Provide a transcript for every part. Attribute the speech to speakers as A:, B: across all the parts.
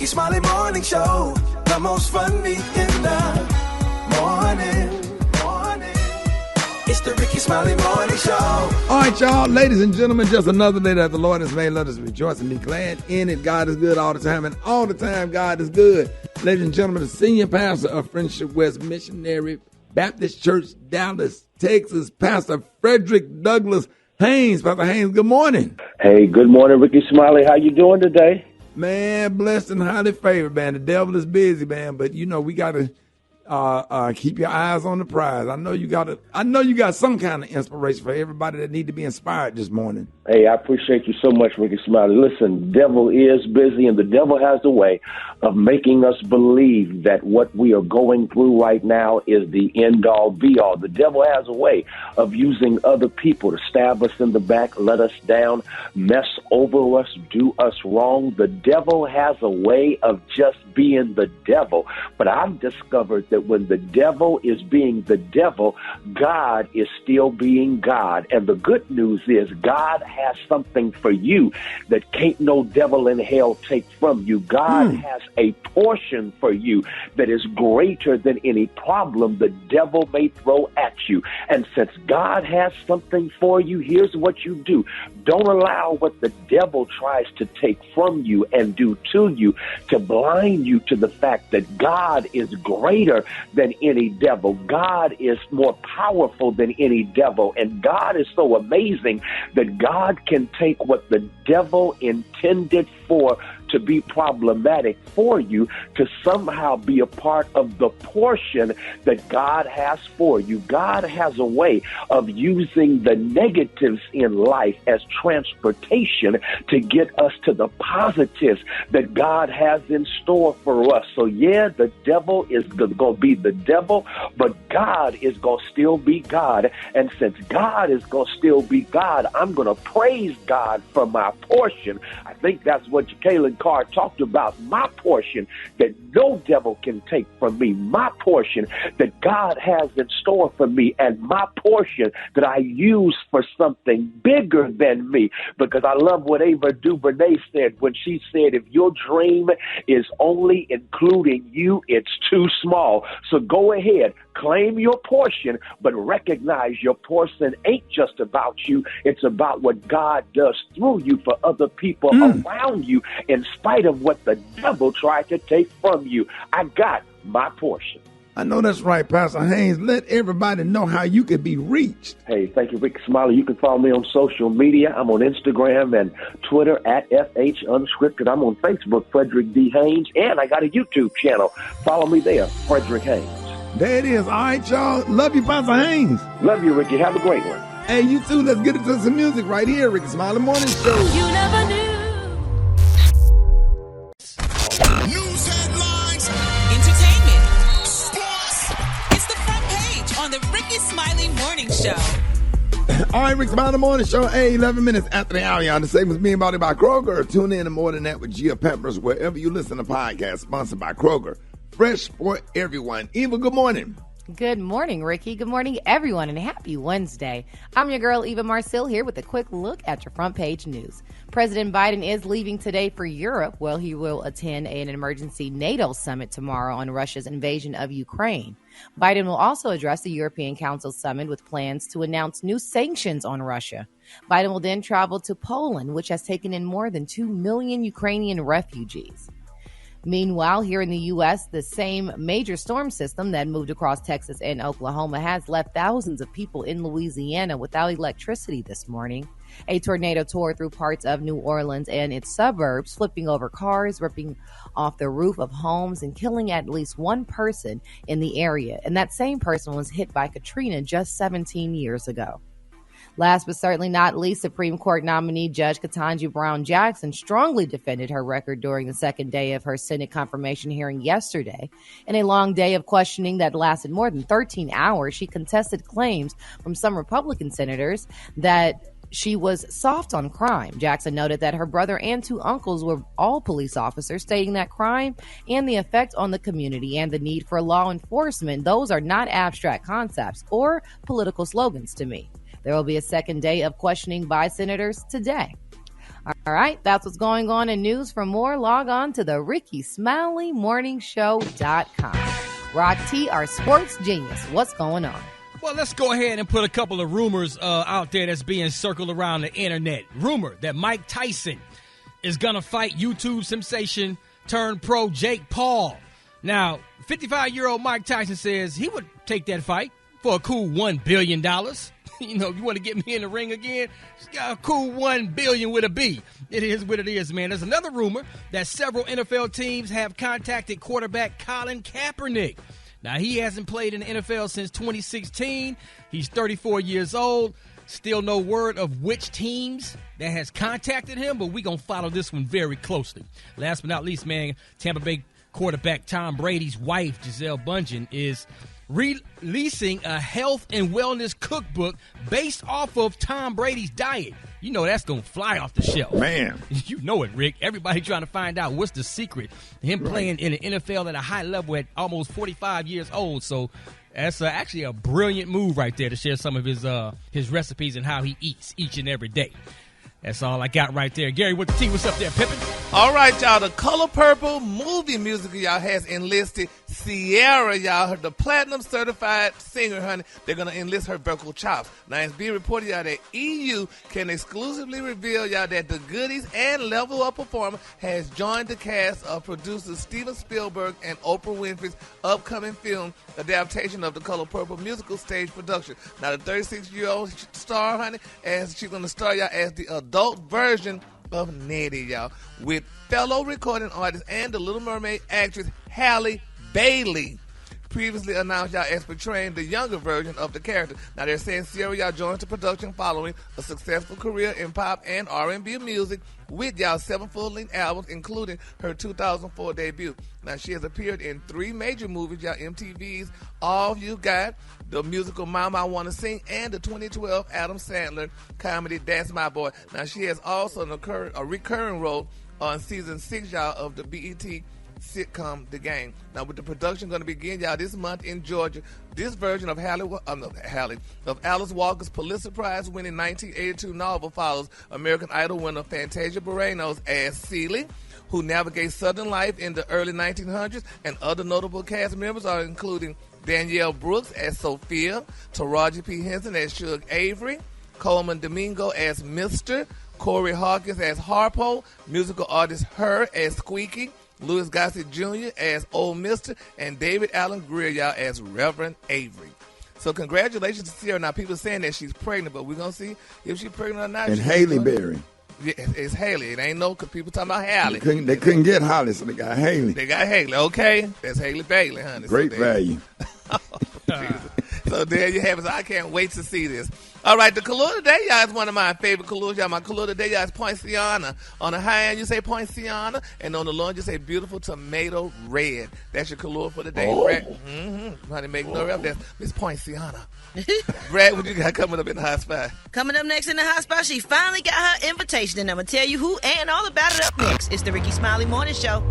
A: Rickey Smiley Morning Show. The most funny in the morning. It's the Rickey Smiley Morning Show.
B: All right, y'all, ladies and gentlemen, just another day that the Lord has made. Let us rejoice and be glad in it. God is good all the time, and all the time God is good. Ladies and gentlemen, the senior pastor of Friendship West Missionary Baptist Church, Dallas, Texas, Pastor Frederick Douglass Haynes. Pastor Haynes, good morning.
C: Hey, good morning, Rickey Smiley. How you doing today?
B: Man, blessed and highly favored, man. The devil is busy, man, but you know we got to keep your eyes on the prize. I know you got some kind of inspiration for everybody that need to be inspired this morning.
C: Hey, I appreciate you so much, Rickey Smiley. Listen, devil is busy, and the devil has a way of making us believe that what we are going through right now is the end-all, be-all. The devil has a way of using other people to stab us in the back, let us down, mess over us, do us wrong. The devil has a way of just being the devil. But I've discovered that when the devil is being the devil, God is still being God. And the good news is God has something for you that can't no devil in hell take from you. God has a portion for you that is greater than any problem the devil may throw at you. And since God has something for you, here's what you do. Don't allow what the devil tries to take from you and do to you to blind you to the fact that God is greater than any devil. God is more powerful than any devil. And God is so amazing that God can take what the devil intended for to be problematic for you to somehow be a part of the portion that God has for you. God has a way of using the negatives in life as transportation to get us to the positives that God has in store for us. So yeah, the devil is going to be the devil, but God is going to still be God. And since God is going to still be God, I'm going to praise God for my portion. I think that's what Kaylin Carr talked about, my portion that no devil can take from me, my portion that God has in store for me, and my portion that I use for something bigger than me. Because I love what Ava DuVernay said when she said, if your dream is only including you, it's too small. So go ahead, claim your portion, but recognize your portion ain't just about you. It's about what God does through you for other people around you, in spite of what the devil tried to take from you. I got my portion.
B: I know that's right, Pastor Haynes. Let everybody know how you can be reached.
C: Hey, thank you, Rickey Smiley. You can follow me on social media. I'm on Instagram and Twitter at FH Unscripted. I'm on Facebook, Frederick D. Haynes, and I got a YouTube channel. Follow me there, Frederick Haynes.
B: There it is. All right, y'all. Love you, Pastor Haynes.
C: Love you, Ricky. Have a great one.
B: Hey, you too. Let's get into some music right here, Rickey Smiley Morning Show.
D: You never knew.
E: News headlines,
D: Entertainment. Sports. It's the front page on the Rickey Smiley Morning Show.
B: All right, Rickey Smiley Morning Show. Hey, 11 minutes after the hour, y'all. The segment's being brought by Kroger. Tune in and more than that with Gia Peppers wherever you listen to podcasts. Sponsored by Kroger. Fresh for everyone. Eva, good morning.
F: Good morning, Ricky. Good morning, everyone, and happy Wednesday. I'm your girl, Eva Marcille, here with a quick look at your front page news. President Biden is leaving today for Europe, where he will attend an emergency NATO summit tomorrow on Russia's invasion of Ukraine. Biden will also address the European Council summit with plans to announce new sanctions on Russia. Biden will then travel to Poland, which has taken in more than 2 million Ukrainian refugees. Meanwhile, here in the U.S., the same major storm system that moved across Texas and Oklahoma has left thousands of people in Louisiana without electricity this morning. A tornado tore through parts of New Orleans and its suburbs, flipping over cars, ripping off the roof of homes, and killing at least one person in the area. And that same person was hit by Katrina just 17 years ago. Last but certainly not least, Supreme Court nominee Judge Ketanji Brown Jackson strongly defended her record during the second day of her Senate confirmation hearing yesterday. In a long day of questioning that lasted more than 13 hours, she contested claims from some Republican senators that she was soft on crime. Jackson noted that her brother and 2 uncles were all police officers, stating that crime and the effect on the community and the need for law enforcement, those are not abstract concepts or political slogans to me. There will be a second day of questioning by senators today. All right, that's what's going on in news. For more, log on to the Rickey Smiley Morning Show.com. Rod T, our sports genius. What's going on?
G: Well, let's go ahead and put a couple of rumors out there that's being circled around the internet. Rumor that Mike Tyson is going to fight YouTube sensation turned pro Jake Paul. Now, 55-year-old Mike Tyson says he would take that fight for a cool $1 billion. You know, you want to get me in the ring again? It's got a cool $1 billion with a B. It is what it is, man. There's another rumor that several NFL teams have contacted quarterback Colin Kaepernick. Now, he hasn't played in the NFL since 2016. He's 34 years old. Still no word of which teams that has contacted him, but we're going to follow this one very closely. Last but not least, man, Tampa Bay quarterback Tom Brady's wife, Gisele Bundchen, is releasing a health and wellness cookbook based off of Tom Brady's diet. You know that's going to fly off the shelf.
B: Man.
G: You know it, Rick. Everybody trying to find out what's the secret. Him playing in the NFL at a high level at almost 45 years old. So that's actually a brilliant move right there to share some of his recipes and how he eats each and every day. That's all I got right there. Gary, what the team? What's up there, Pippin?
H: All right, y'all. The Color Purple movie musical, y'all, has enlisted Sierra, y'all, the platinum certified singer, honey. They're going to enlist her vocal chops. Now, it's being reported, y'all, that EU can exclusively reveal, y'all, that the goodies and level up performer has joined the cast of producers Steven Spielberg and Oprah Winfrey's upcoming film adaptation of the Color Purple musical stage production. Now, the 36-year-old star, honey, as she's going to star, y'all, as the adult version of Nettie, y'all, with fellow recording artist and the Little Mermaid actress Halle Bailey, previously announced, y'all, as portraying the younger version of the character. Now, they're saying Sierra, y'all, joined the production following a successful career in pop and R&B music with, y'all, 7 full-length albums, including her 2004 debut. Now, she has appeared in 3 major movies, y'all, MTV's All You Got, the musical Mama I Wanna Sing, and the 2012 Adam Sandler comedy That's My Boy. Now, she has also a recurring role on season 6, y'all, of the BET sitcom The Game. Now, with the production going to begin, y'all, this month in Georgia, this version of Alice Walker's Pulitzer Prize winning 1982 novel follows American Idol winner Fantasia Barrios as Celie, who navigates Southern life in the early 1900s, and other notable cast members are including Danielle Brooks as Sophia, Taraji P. Henson as Suge Avery, Coleman Domingo as Mr., Corey Hawkins as Harpo, musical artist Her as Squeaky, Louis Gossett Jr. as Old Mister, and David Allen Greer, y'all, as Reverend Avery. So congratulations to Sierra. Now, people saying that she's pregnant, but we're going to see if she's pregnant or not.
B: And Haley Berry.
H: Yeah, it's Haley. It ain't no, because people talking about Haley.
B: They couldn't get Holly, so they got Haley.
H: They got Haley, okay? That's Haley Bailey, honey.
B: Great value.
H: So there you have it. So I can't wait to see this. All right, the color today, y'all, is one of my favorite colors, y'all. My color today, y'all, is Poinciana. On the high end, you say Poinciana, and on the low end, you say beautiful tomato red. That's your color for the day, Brad. Honey, make no rep. That's Miss Poinciana. Brad, what you got coming up in the hot spot?
I: Coming up next in the hot spot, she finally got her invitation, and I'm going to tell you who and all about it up next. It's the Rickey Smiley Morning Show.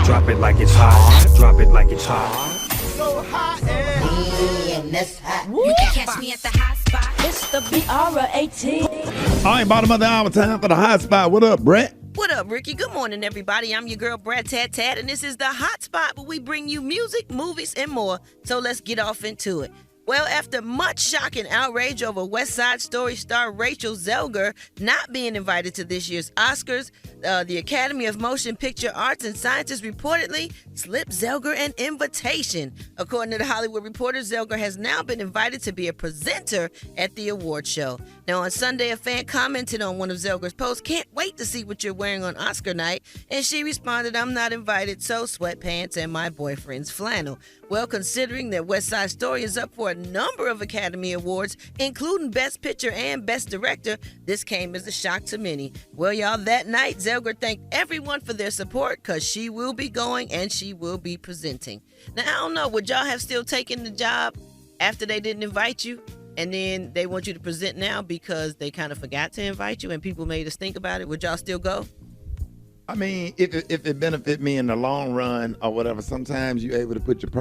J: Drop it like it's hot. Drop it like it's hot.
A: So hot and
I: You can catch me at the hot spot.
K: It's the BR18.
B: All right, bottom of the hour, time for the hot spot. What up, Brett?
I: What up, Ricky? Good morning, everybody. I'm your girl, Brad Tat, and this is the hot spot where we bring you music, movies, and more. So let's get off into it. Well, after much shock and outrage over West Side Story star Rachel Zelger not being invited to this year's Oscars, the Academy of Motion Picture Arts and Sciences reportedly slipped Zelger an invitation. According to the Hollywood Reporter, Zelger has now been invited to be a presenter at the award show. Now, on Sunday, a fan commented on one of Zelger's posts, "Can't wait to see what you're wearing on Oscar night." And she responded, "I'm not invited, so sweatpants and my boyfriend's flannel." Well, considering that West Side Story is up for a number of Academy Awards, including Best Picture and Best Director, this came as a shock to many. Well, y'all, that night, Zelger thanked everyone for their support because she will be going and she will be presenting. Now, I don't know, would y'all have still taken the job after they didn't invite you? And then they want you to present now because they kind of forgot to invite you and people made us think about it. Would y'all still go?
B: I mean, if it benefit me in the long run or whatever, sometimes you're able to put your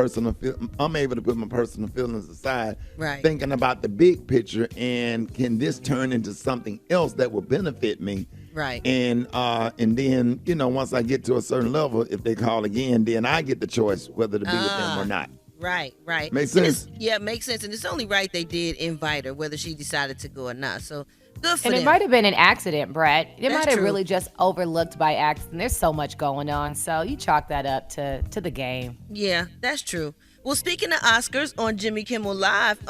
B: I'm able to put my personal feelings aside,
I: right,
B: thinking about the big picture and can this turn into something else that will benefit me?
I: Right.
B: And then, once I get to a certain level, if they call again, then I get the choice whether to be with them or not.
I: Right.
B: Makes sense?
I: Yeah, it makes sense. And it's only right they did invite her, whether she decided to go or not. So good for them.
F: And it might have been an accident, Brett. It
I: That's
F: might have
I: true.
F: really just overlooked by accident. There's so much going on. So you chalk that up to the game.
I: Yeah, that's true. Well, speaking of Oscars, on Jimmy Kimmel Live,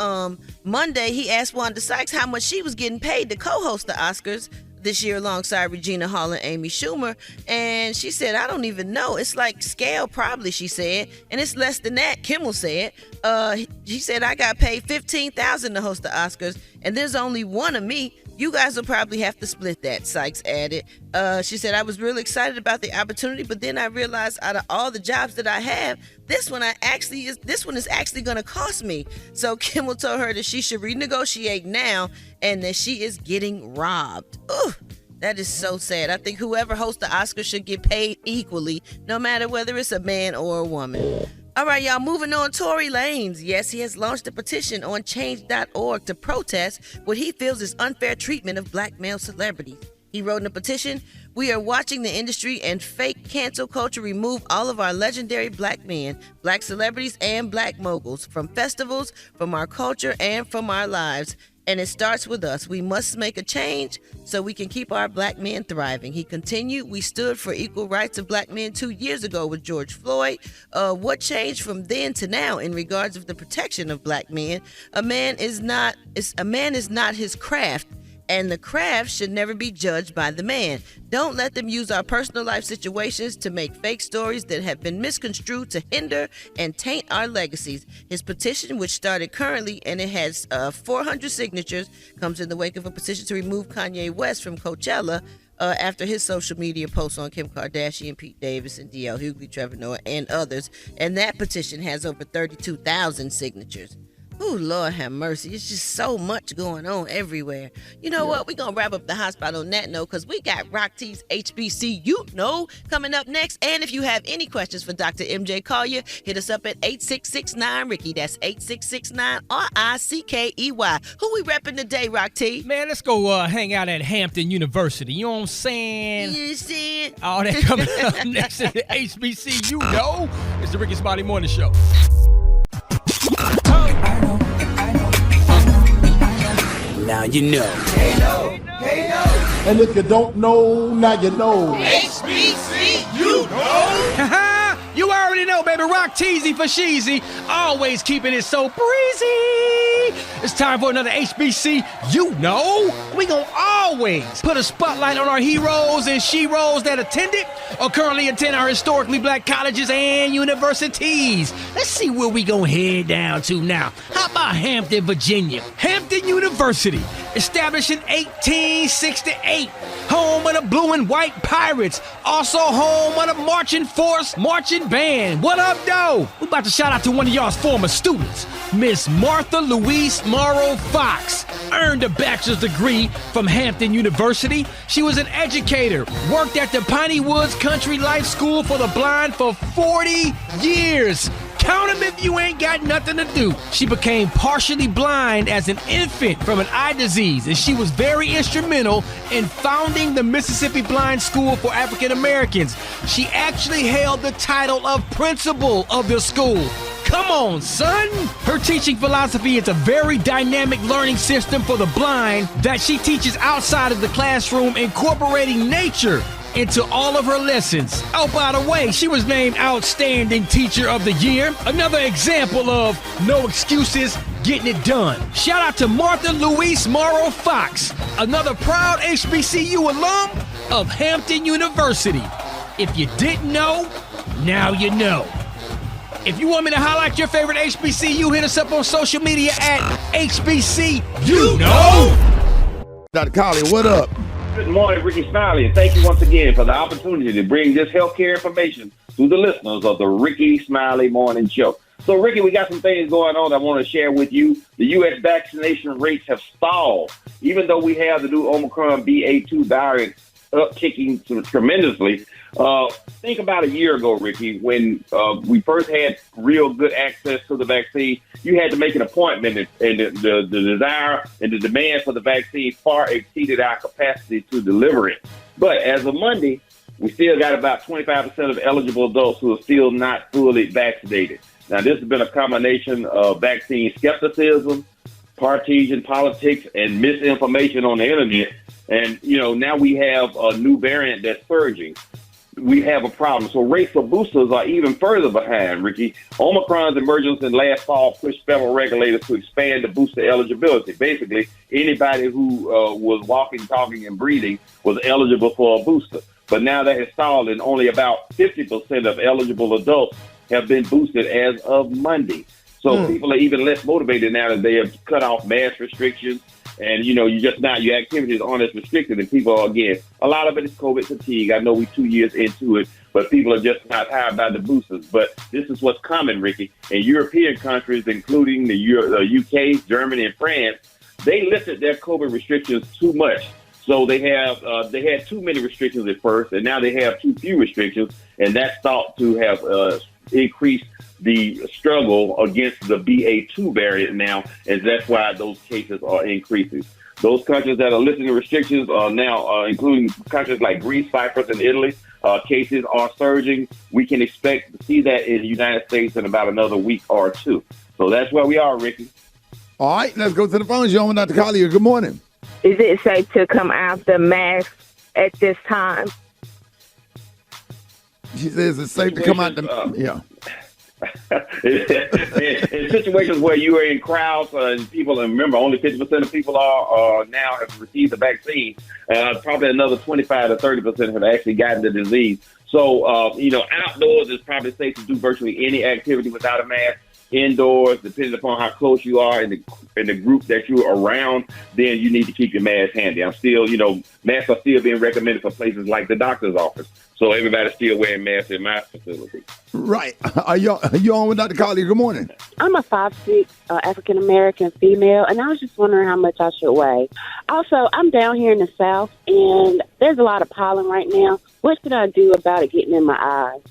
I: Monday, he asked Wanda Sykes how much she was getting paid to co-host the Oscars this year alongside Regina Hall and Amy Schumer. And she said, I don't even know. It's like scale probably, she said. And it's less than that, Kimmel said. She said, I got paid $15,000 to host the Oscars, and there's only one of me. You guys will probably have to split that, Sykes added. She said, I was really excited about the opportunity, but then I realized out of all the jobs that I have, this one is actually going to cost me. So Kimmel told her that she should renegotiate now and that she is getting robbed. Ooh, that is so sad. I think whoever hosts the Oscars should get paid equally, no matter whether it's a man or a woman. All right, y'all, moving on. Tory Lanez. Yes, he has launched a petition on change.org to protest what he feels is unfair treatment of black male celebrities. He wrote in a petition, we are watching the industry and fake cancel culture remove all of our legendary black men, black celebrities, and black moguls from festivals, from our culture, and from our lives. And it starts with us. We must make a change so we can keep our black men thriving. He continued, we stood for equal rights of black men 2 years ago with George Floyd. What changed from then to now in regards of the protection of black men? A man is not his craft, and the craft should never be judged by the man. Don't let them use our personal life situations to make fake stories that have been misconstrued to hinder and taint our legacies. His petition, which started currently and it has 400 signatures, comes in the wake of a petition to remove Kanye West from Coachella after his social media posts on Kim Kardashian, Pete Davidson, D.L. Hughley, Trevor Noah, and others. And that petition has over 32,000 signatures. Oh, Lord have mercy. It's just so much going on everywhere. You know what? We're going to wrap up the hot spot on that note because we got Rock T's HBCU coming up next. And if you have any questions for Dr. MJ Collier, hit us up at 8669-RICKEY. That's 8669-RICKEY. Who we repping today, Rock T?
G: Man, let's go hang out at Hampton University. You know what I'm saying?
I: You saying?
G: All that coming up next to the HBCU. It's the Rickey Smiley Morning Show.
J: Now you know.
A: Hey, no.
L: And if you don't know, now you know.
E: HBCU,
G: You already know, baby. Rock Teasy for Sheezy. Always keeping it so breezy. It's time for another HBC. We gonna always put a spotlight on our heroes and sheroes that attended or currently attend our historically black colleges and universities. Let's see where we gonna head down to now. How about Hampton, Virginia? Hampton University, established in 1868. Home of the Blue and White Pirates. Also home of the Marching Force Marching Band. What up, though? We about to shout out to one of y'all's former students, Miss Martha Louise Morrow Fox. Earned a bachelor's degree from Hampton University. She was an educator, worked at the Piney Woods Country Life School for the Blind for 40 years. Count 'em if you ain't got nothing to do. She became partially blind as an infant from an eye disease, and she was very instrumental in founding the Mississippi Blind School for African Americans. She actually held the title of principal of the school. Come on, son! Her teaching philosophy is a very dynamic learning system for the blind that she teaches outside of the classroom, incorporating nature into all of her lessons. Oh, by the way, she was named Outstanding Teacher of the Year. Another example of no excuses, getting it done. Shout out to Martha Louise Morrow Fox, another proud HBCU alum of Hampton University. If you didn't know, now you know. If you want me to highlight your favorite HBCU, hit us up on social media at HBCU.
B: Dr. Collier, what up?
C: Good morning, Rickey Smiley, and thank you once again for the opportunity to bring this healthcare information to the listeners of the Rickey Smiley Morning Show. So, Rickey, we got some things going on I want to share with you. The U.S. vaccination rates have stalled. Even though we have the new Omicron BA2 variant upticking tremendously. Think about a year ago, Ricky, when we first had real good access to the vaccine. You had to make an appointment, and the desire and the demand for the vaccine far exceeded our capacity to deliver it. But as of Monday, we still got about 25% of eligible adults who are still not fully vaccinated. Now, this has been a combination of vaccine skepticism, partisan politics, and misinformation on the internet. And, now we have a new variant that's surging. We have a problem. So rates for boosters are even further behind, Ricky. Omicron's emergence in last fall pushed federal regulators to expand the booster eligibility. Basically, anybody who was walking, talking, and breathing was eligible for a booster. But now that has stalled, and only about 50% of eligible adults have been boosted as of Monday. So people are even less motivated now that they have cut off mass restrictions. And, your activities aren't as restricted. And people are, again, a lot of it is COVID fatigue. I know we're 2 years into it, but people are just not hired by the boosters. But this is what's common, Ricky. In European countries, including the UK, Germany, and France, they lifted their COVID restrictions too much. So they had too many restrictions at first, and now they have too few restrictions. And that's thought to have increased the struggle against the BA2 variant now, and that's why those cases are increasing. Those countries that are lifting the restrictions are now, including countries like Greece, Cyprus, and Italy, cases are surging. We can expect to see that in the United States in about another week or two. So that's where we are, Ricky.
B: All right, let's go to the phones. You're on with Dr. Collier. Good morning.
M: Is it safe to come after mask at this time?
B: She says it's safe to come out yeah.
C: In situations where you are in crowds and people, and remember, only 50% of people are now have received the vaccine. Probably another 25 to 30% have actually gotten the disease. So, outdoors is probably safe to do virtually any activity without a mask. Indoors, depending upon how close you are in the group that you're around, then you need to keep your mask handy. I'm still, masks are still being recommended for places like the doctor's office. So everybody's still wearing masks in my facility.
B: Right. Are you on with Dr. Collier? Good morning.
N: I'm a 5'6" African-American female, and I was just wondering how much I should weigh. Also, I'm down here in the South, and there's a lot of pollen right now. What should I do about it getting in my eyes?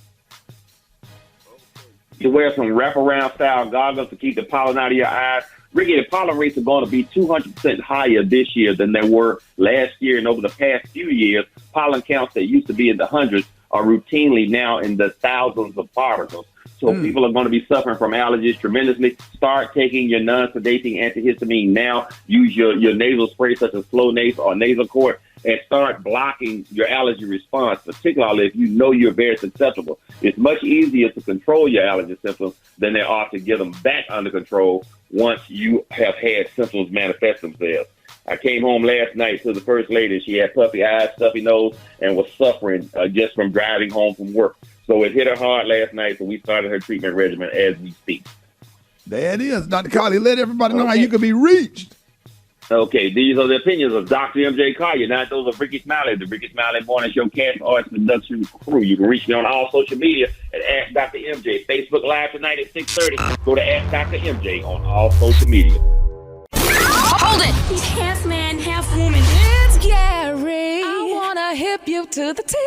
C: You wear some wraparound style goggles to keep the pollen out of your eyes. Ricky, the pollen rates are going to be 200% higher this year than they were last year. And over the past few years, pollen counts that used to be in the hundreds are routinely now in the thousands of particles. So people are going to be suffering from allergies tremendously. Start taking your non-sedating antihistamine now. Use your nasal spray such as Flonase or nasal cord, and start blocking your allergy response, particularly if you know you're very susceptible. It's much easier to control your allergy symptoms than they are to get them back under control once you have had symptoms manifest themselves. I came home last night to the First Lady. She had puffy eyes, stuffy nose, and was suffering just from driving home from work. So it hit her hard last night, so we started her treatment regimen as we speak.
B: There it is. Dr. Collier, let everybody know how you can be reached.
C: Okay, these are the opinions of Dr. MJ Collier, not those of Rickey Smiley, the Rickey Smiley Morning Show cast arts production crew. You can reach me on all social media at Ask Dr. MJ. Facebook Live tonight at 6:30. Go to Ask Dr. MJ on all social media.
K: Hold it! He's half man, half woman. It's Gary. I wanna hip you to the T.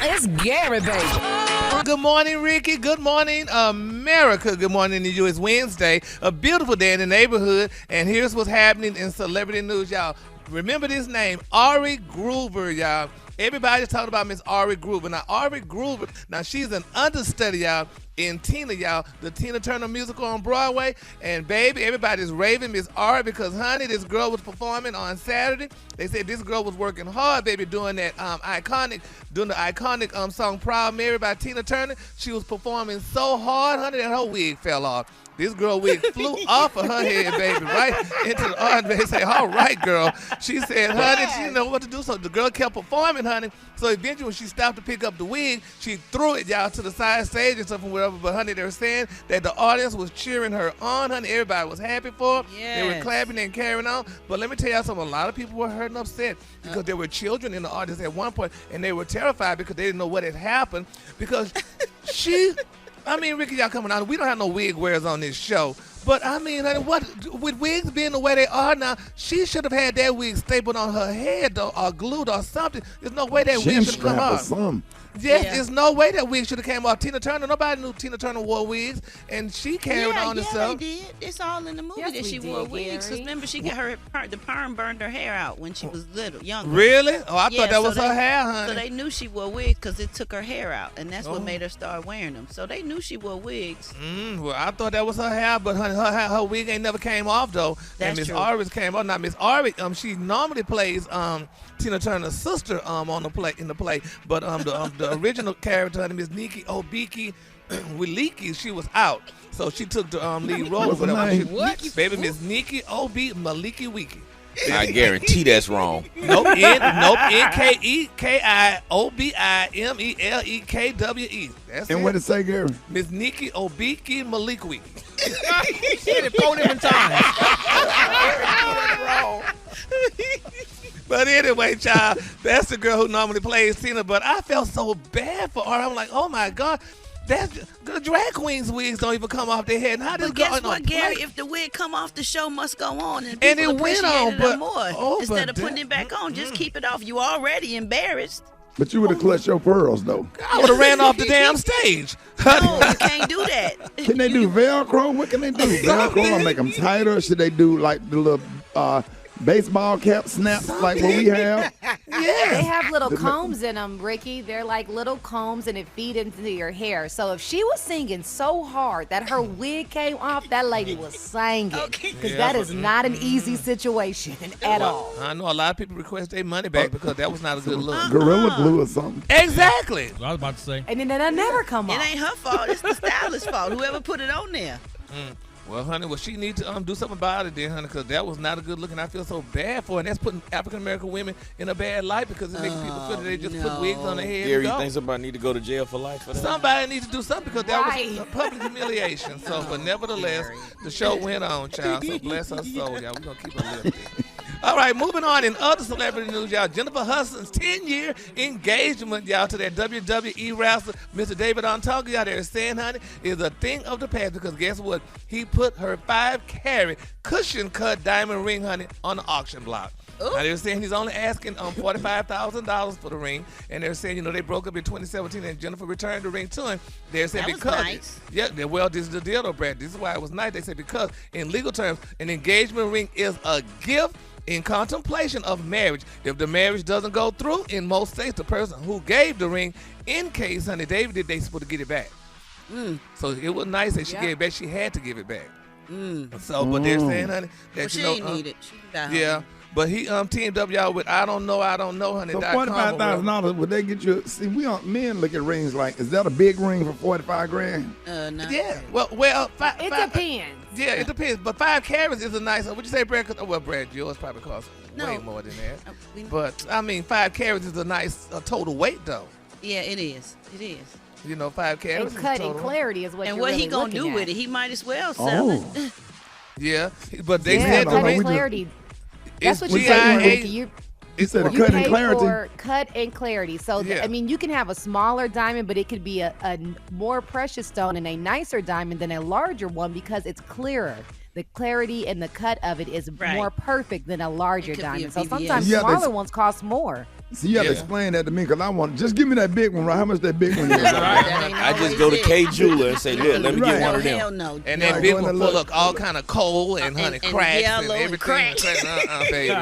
K: It's Gary, baby.
H: Good morning, Ricky. Good morning, America. Good morning to you. It's Wednesday, a beautiful day in the neighborhood, and here's what's happening in celebrity news, y'all. Remember this name, Ari Groover, y'all. Everybody's talking about Miss Ari Groover. Now, Ari Groover, she's an understudy, y'all, in Tina, y'all, the Tina Turner musical on Broadway. And, baby, everybody's raving Miss Ari because, honey, this girl was performing on Saturday. They said this girl was working hard, baby, doing that iconic song Proud Mary by Tina Turner. She was performing so hard, honey, that her wig fell off. This girl wig flew off of her head, baby, right into the audience. They say, all right, girl. She said, honey, she didn't know what to do. So the girl kept performing, honey. So eventually when she stopped to pick up the wig, she threw it, y'all, to the side stage and stuff and whatever. But, honey, they were saying that the audience was cheering her on, honey. Everybody was happy for her. Yes. They were clapping and carrying on. But let me tell y'all something. A lot of people were hurt and upset because there were children in the audience at one point, and they were terrified because they didn't know what had happened because Ricky, y'all coming out. We don't have no wig wearers on this show, But I mean, honey, what with wigs being the way they are now, she should have had that wig stapled on her head though, or glued or something. There's no way that wig should have come off. Yes, there's no way that wig should have came off. Tina Turner, nobody knew Tina Turner wore wigs, and she carried on herself.
O: Yeah, they did. It's all in the movie that she wore wigs. Because remember, she got the perm burned her hair out when she was younger.
H: Really? Oh, I thought that was her hair, honey.
O: So they knew she wore wigs because it took her hair out, and that's what made her start wearing them. So they knew she wore wigs.
H: Well, I thought that was her hair, but honey, her wig ain't never came off though.
O: That's
H: and Miss
O: true.
H: Ari's came off. Now Miss Ari, she normally plays Tina Turner's sister in the play, but the original character, Miss Nikki Obiki Wiliki, she was out, so she took the lead role.
B: What's her name?
H: Baby, Miss Nikki Obi Maliki Wiki.
P: I guarantee that's wrong.
H: Nope, N-K-E-K-I-O-B-I-M-E-L-E-K-W-E. That's
B: And
H: it.
B: what did it say, Gary?
H: Miss Nikki Obiki Malikwiki.
G: He said it 4 different times.
H: But anyway, child, that's the girl who normally plays Tina. But I felt so bad for her. I'm like, oh my God, the drag queens' wigs don't even come off their head. How does
O: But guess what, Gary? If the wig come off, the show must go on, and
H: And
O: people
H: it went
O: appreciated
H: on,
O: it more.
H: but
O: Instead of putting it back on, just keep it off. You already embarrassed.
B: But you would have clutched your pearls, though.
H: I would have ran off the damn stage.
O: No, you can't do that.
B: Can they do Velcro? What can they do? Velcro or make them tighter? Should they do like the little baseball cap snaps like what we have?
F: They have little combs in them, Ricky. They're like little combs, and it feed into your hair. So if she was singing so hard that her wig came off, that lady was singing. Because that is not an easy situation at all.
H: I know a lot of people request their money back because that was not a good look.
B: Gorilla glue or something.
H: Exactly.
G: I was about to say.
F: And then they'll never come off.
O: It ain't her fault. It's the stylist's fault. Whoever put it on there.
H: Well, honey, she needs to do something about it then, honey, because that was not a good look, and I feel so bad for her. And that's putting African-American women in a bad light because it makes people feel that they just put wigs on their head.
P: Gary, you think somebody need to go to jail for life for that?
H: Somebody needs to do something because that was a public humiliation. So, but nevertheless, the show went on, child. So bless her soul, y'all. We're going to keep her lifted. All right, moving on in other celebrity news, y'all. Jennifer Hudson's 10-year engagement, y'all, to that WWE wrestler, Mr. David Ontonga, y'all, they're saying, honey, is a thing of the past because guess what? He put her 5-carat cushion-cut diamond ring, honey, on the auction block. Now, they're saying he's only asking $45,000 for the ring, and they're saying, they broke up in 2017, and Jennifer returned the ring to him. They're saying
O: That was nice.
H: Well, this is the deal, though, Brad. This is why it was nice. They said because in legal terms, an engagement ring is a gift in contemplation of marriage. If the marriage doesn't go through, in most states, the person who gave the ring, in case, honey, David did, they supposed to get it back. So it was nice that she gave it back. She had to give it back. So, but they're saying, honey, that
O: she ain't need it. She got
H: yeah. But he teamed up y'all with I don't know, honey.
B: So $45,000, would they get you? See, men look at rings like, is that a big ring for 45 grand?
O: No.
H: Yeah. Well,
F: it depends.
H: Yeah, it depends. But 5 carats is a nice. Would you say, Brad? Well, Brad, yours probably costs way more than that. But I mean, 5 carats is a nice total weight, though.
O: Yeah, it is. It is.
H: 5 carats.
F: And cut in clarity is what.
O: And
F: you're
O: what
F: really
O: he gonna do
F: at.
O: with it? He might as well sell it.
H: Yeah, but they said
F: cut
H: the
F: in
H: ring.
F: clarity. That's what you
H: GIA.
F: say.
B: You said
F: You
B: cut in
F: pay
B: clarity.
F: for cut and clarity. So, I mean, you can have a smaller diamond, but it could be a more precious stone and a nicer diamond than a larger one because it's clearer. The clarity and the cut of it is more perfect than a larger diamond. So sometimes smaller ones cost more.
B: So you have to explain that to me because I want just give me that big one, right? How much that big one is?
P: I just go to K Jeweler and say, look, let me get one of them.
O: Hell no.
H: And that big one full of all kind of coal and honey cracks and everything.
O: Cracks.
H: Baby.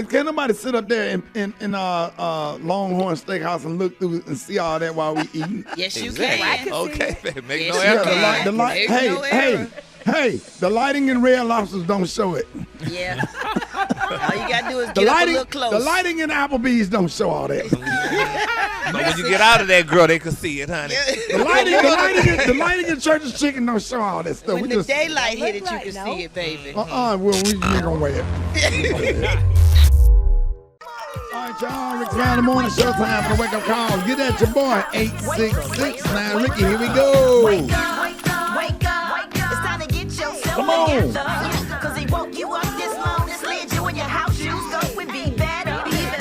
B: Can't nobody sit up there in Longhorn Steakhouse and look through and see all that while we eating?
O: Yes, you can.
H: Okay, baby. Make no
B: error. Hey, the lighting in Red Lobsters don't show it.
O: Yeah. All you got to do is get up a little close.
B: The lighting in Applebee's don't show all that.
H: But when you get out of that, girl, they can see it, honey.
B: The lighting in Church's Chicken don't show all that stuff.
O: When the daylight hit it, you can see it, baby.
B: Well, we ain't gonna wear it. All right, y'all. Rick's Around the Morning Show time for the wake up call. Get at your boy 866. Now, Ricky, here we go.
Q: Wake up. It's time to get yourself
B: Come on.
Q: together. Cause he woke you up this morning, slid you in your house shoes, go and be better. Wake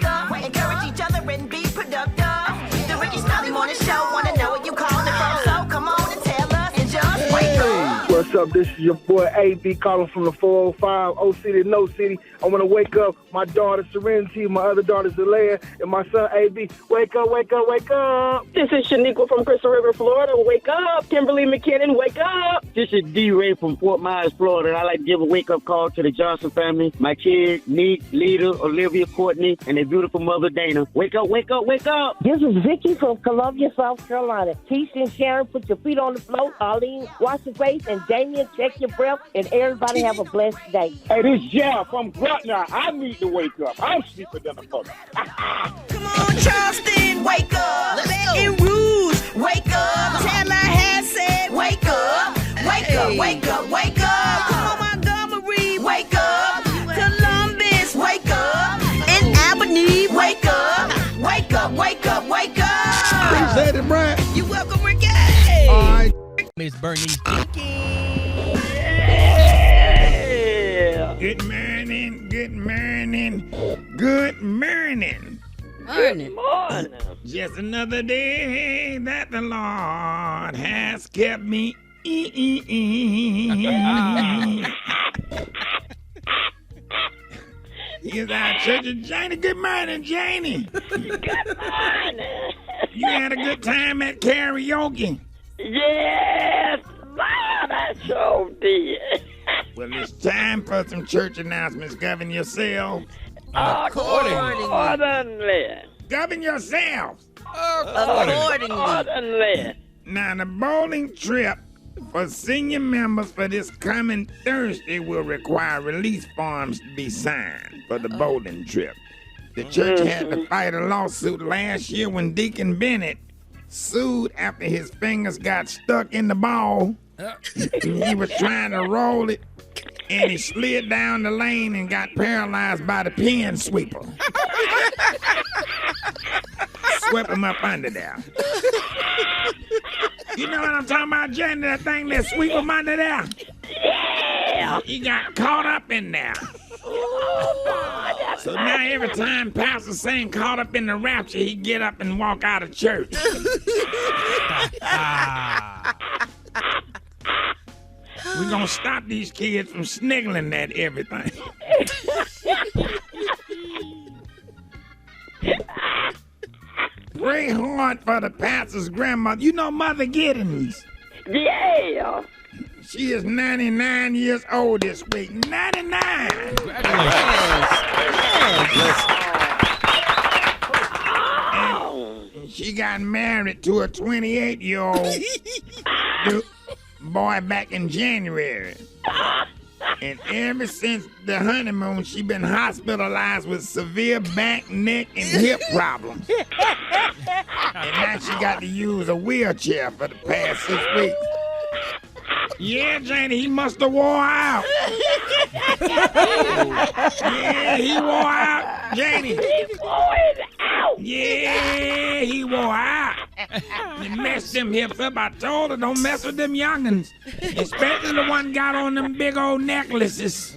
Q: up. Encourage each other and be productive. The Rickey Smiley Morning Show, wanna know what you calling from. So come on and tell us and just wake
R: up? This is your boy AB calling from the 405, O City, No City. I want to wake up my daughter Serenity, my other daughter Zalea, and my son AB. Wake up, wake up, wake up.
S: This is Shaniqua from Crystal River, Florida. Wake up. Kimberly McKinnon, wake up.
T: This is D-Ray from Fort Myers, Florida, and I'd like to give a wake-up call to the Johnson family, my kids, Neat, Lita, Olivia, Courtney, and their beautiful mother, Dana. Wake up, wake up, wake up.
U: This is Vicky from Columbia, South Carolina. Keisha and Sharon, put your feet on the floor. Arlene, wash your face. And Damien, check your breath. And everybody have a blessed day.
V: Hey, this is Jeff from Grutner. I need to wake up. I'm sleeping in the mother.
Q: Come on, Charleston, wake up. Baton Rouge, wake up. Taylor has said, wake up. Wake up, wake up, wake up. Come on, Montgomery, wake up. Columbus, wake up. And Albany, wake up. Wake up, wake up, wake up.
B: Appreciate it, Brad.
Q: You welcome, Ricky.
B: All right.
G: Miss Bernice.
B: Yeah. Good morning, good morning, good morning.
Q: Good morning.
B: Just another day that the Lord has kept me. Here's our church of Janie. Good morning, Janie.
U: Good morning.
B: You had a good time at karaoke.
U: Yes, man, I sure did.
B: Well, it's time for some church announcements. Govern yourselves.
U: Accordingly.
B: Govern yourselves.
U: Accordingly.
B: Now, the bowling trip for senior members for this coming Thursday will require release forms to be signed for the bowling trip. The church had to fight a lawsuit last year when Deacon Bennett sued after his fingers got stuck in the ball. He was trying to roll it, and he slid down the lane and got paralyzed by the pin sweeper. Swept him up under there. You know what I'm talking about, Jenny? That thing that sweep him under there?
U: Yeah.
B: He got caught up in there. So now every time Pastor saying caught up in the rapture, he get up and walk out of church. We're gonna stop these kids from sniggling at everything. Pray hard for the pastor's grandmother. You know Mother Giddens?
U: Yeah.
B: She is 99 years old this week. 99! And she got married to a 28-year-old boy back in January. And ever since the honeymoon, she been hospitalized with severe back, neck, and hip problems. And now she got to use a wheelchair for the past 6 weeks. Yeah, Janie, he must have wore out. Yeah, he wore out, Janie.
U: He wore out.
B: Yeah, he wore out. He messed them hips up. I told her, don't mess with them youngins. Especially the one got on them big old necklaces.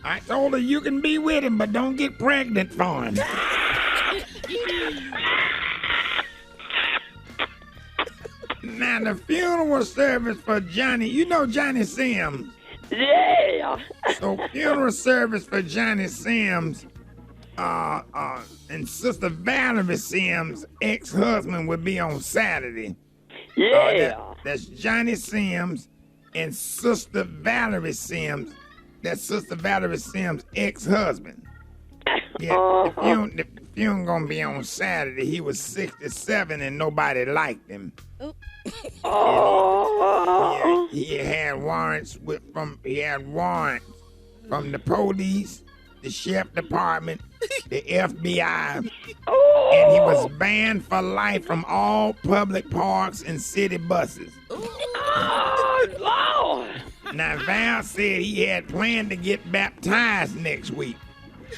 B: I told her you can be with him, but don't get pregnant for him. Now, the funeral service for Johnny, you know Johnny Sims?
U: Yeah.
B: So, funeral service for Johnny Sims, and Sister Valerie Sims' ex-husband would be on Saturday.
U: Yeah.
B: That's Johnny Sims and Sister Valerie Sims. That's Sister Valerie Sims' ex-husband. Yeah, the funeral gonna be on Saturday. He was 67 and nobody liked him. He had warrants from the police, the sheriff department, the FBI, and he was banned for life from all public parks and city buses.
U: Oh, Lord.
B: Now, Val said he had planned to get baptized next week.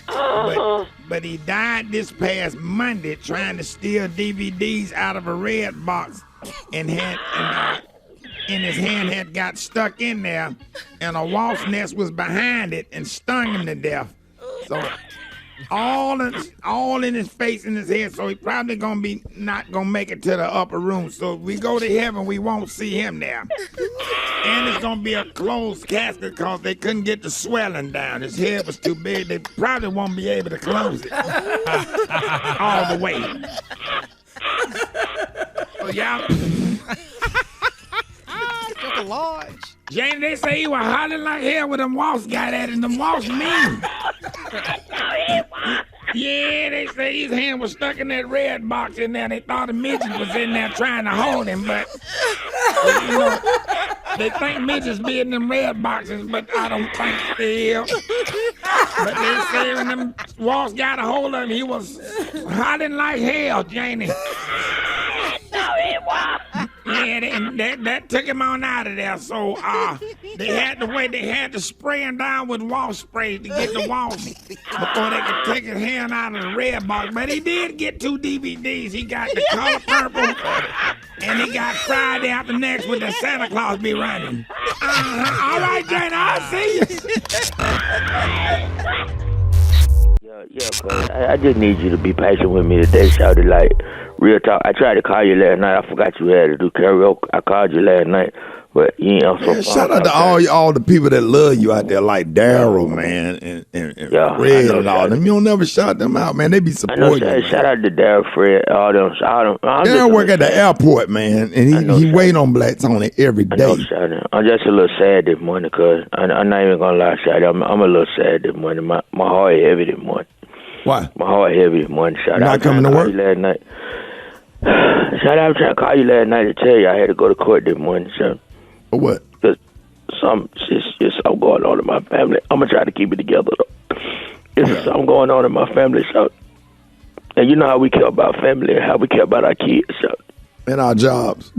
B: But he died this past Monday trying to steal DVDs out of a red box and his hand had got stuck in there and a wasp nest was behind it and stung him to death. all in his face and his head, so he probably gonna be not gonna make it to the upper room. So if we go to heaven, we won't see him there. And it's gonna be a closed casket because they couldn't get the swelling down. His head was too big. They probably won't be able to close it all the way. So y'all.
G: Took a large.
B: Jane, they say he was hollering like hell when them walls got at him. Them walls mean. Yeah, they say his hand was stuck in that red box in there. They thought a midget was in there trying to hold him, but you know, they think midgets be in them red boxes, but I don't think still. But they say when them walls got a hold of him, he was hollering like hell, Janie. Yeah, that took him on out of there. So they had to spray him down with wall spray to get the walls before they could take his hand out of the red box. But he did get 2 DVDs. He got The Color Purple, and he got Friday After Next with the Santa Claus Be Running. All right, Jane, I'll see you.
T: Yeah, cuz I just need you to be patient with me today, shouted like real talk. I tried to call you last night. I forgot you had to do karaoke. I called you last night, but you ain't also.
B: Shout out to all the people that love you out there, like Daryl, man, and Fred and all them. You don't never shout them out, man. They be supporting you.
T: Shout out to Daryl, Fred, all them.
B: Daryl work at the airport, man, and he wait on Black Tony every day.
T: I'm just a little sad this morning, cuz I'm not even gonna lie, Shotty. I'm a little sad this morning. My heart heavy this morning.
B: Why?
T: My heart heavy this morning, Shotty.
B: Not coming to work
T: last night. Shotty, I was trying to call you last night to tell you I had to go to court this morning, so.
B: For what?
T: Cause it's something going on in my family. I'm gonna try to keep it together though. It's something going on in my family, so. And you know how we care about family and how we care about our kids, so.
B: And our jobs.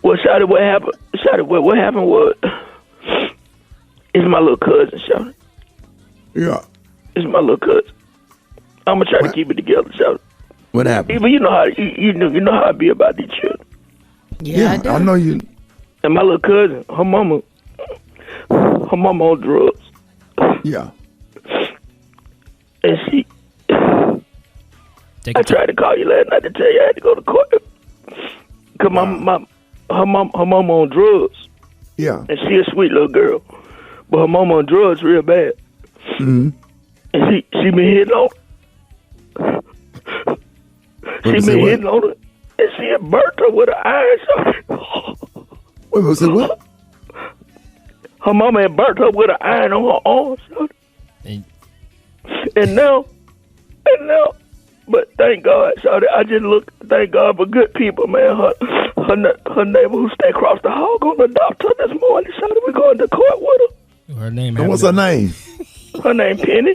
T: Well, Shotty, what happened? Shotty, what happened was, it's my little cousin, Shotty.
B: Yeah.
T: It's my little cousin. I'm gonna try to keep it together, Shotty.
B: What happened?
T: Even you know how you know how I be about these children.
B: Yeah, I know you.
T: And my little cousin, her mama on drugs.
B: Yeah.
T: And she, I tried to call you last night to tell you I had to go to court. Cause her mama on drugs.
B: Yeah.
T: And she a sweet little girl, but her mama on drugs real bad.
B: Mm-hmm.
T: And she been hitting on her. She been hitting on her, and she had burnt her with an iron.
B: Wait, was it what?
T: Her mama had burnt her with an iron on her arm. And now, but thank God, Shawty, I just thank God for good people, man. Her neighbor who stay across the hall gonna adopt her this morning, Shawty. We going to court with her.
G: Her name.
B: And what's her name?
T: Her name Penny.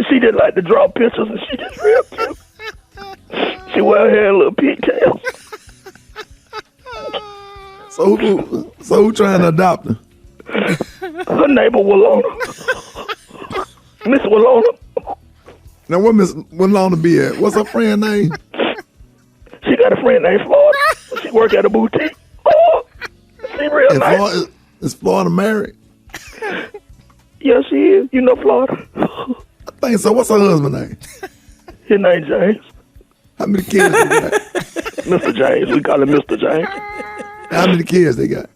T: She just like to draw pictures, and she just real cute. She wear her hair in a little pigtail.
B: So who trying to adopt her?
T: Her neighbor Walona. Miss Walona.
B: Now where Miss Walona be at? What's her friend name?
T: She got a friend named Florida. She work at a boutique. Oh, she real nice.
B: Is Florida married?
T: Yeah, she is. You know Florida.
B: I think so. What's her husband's name?
T: His name James.
B: How many kids they got?
T: Mr. James. We call him Mr. James.
B: How many kids they got?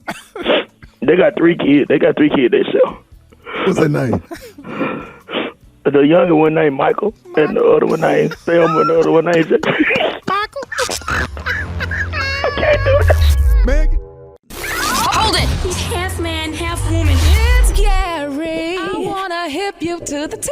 T: They got 3 kids. They got 3 kids themselves.
B: What's their name?
T: The younger one named Michael, and the other one named Thelma, and the other one named Michael. I can't do this.
B: Megan.
K: Hold it. He's half man, half woman. It's Gary. I wanna hip you to the T.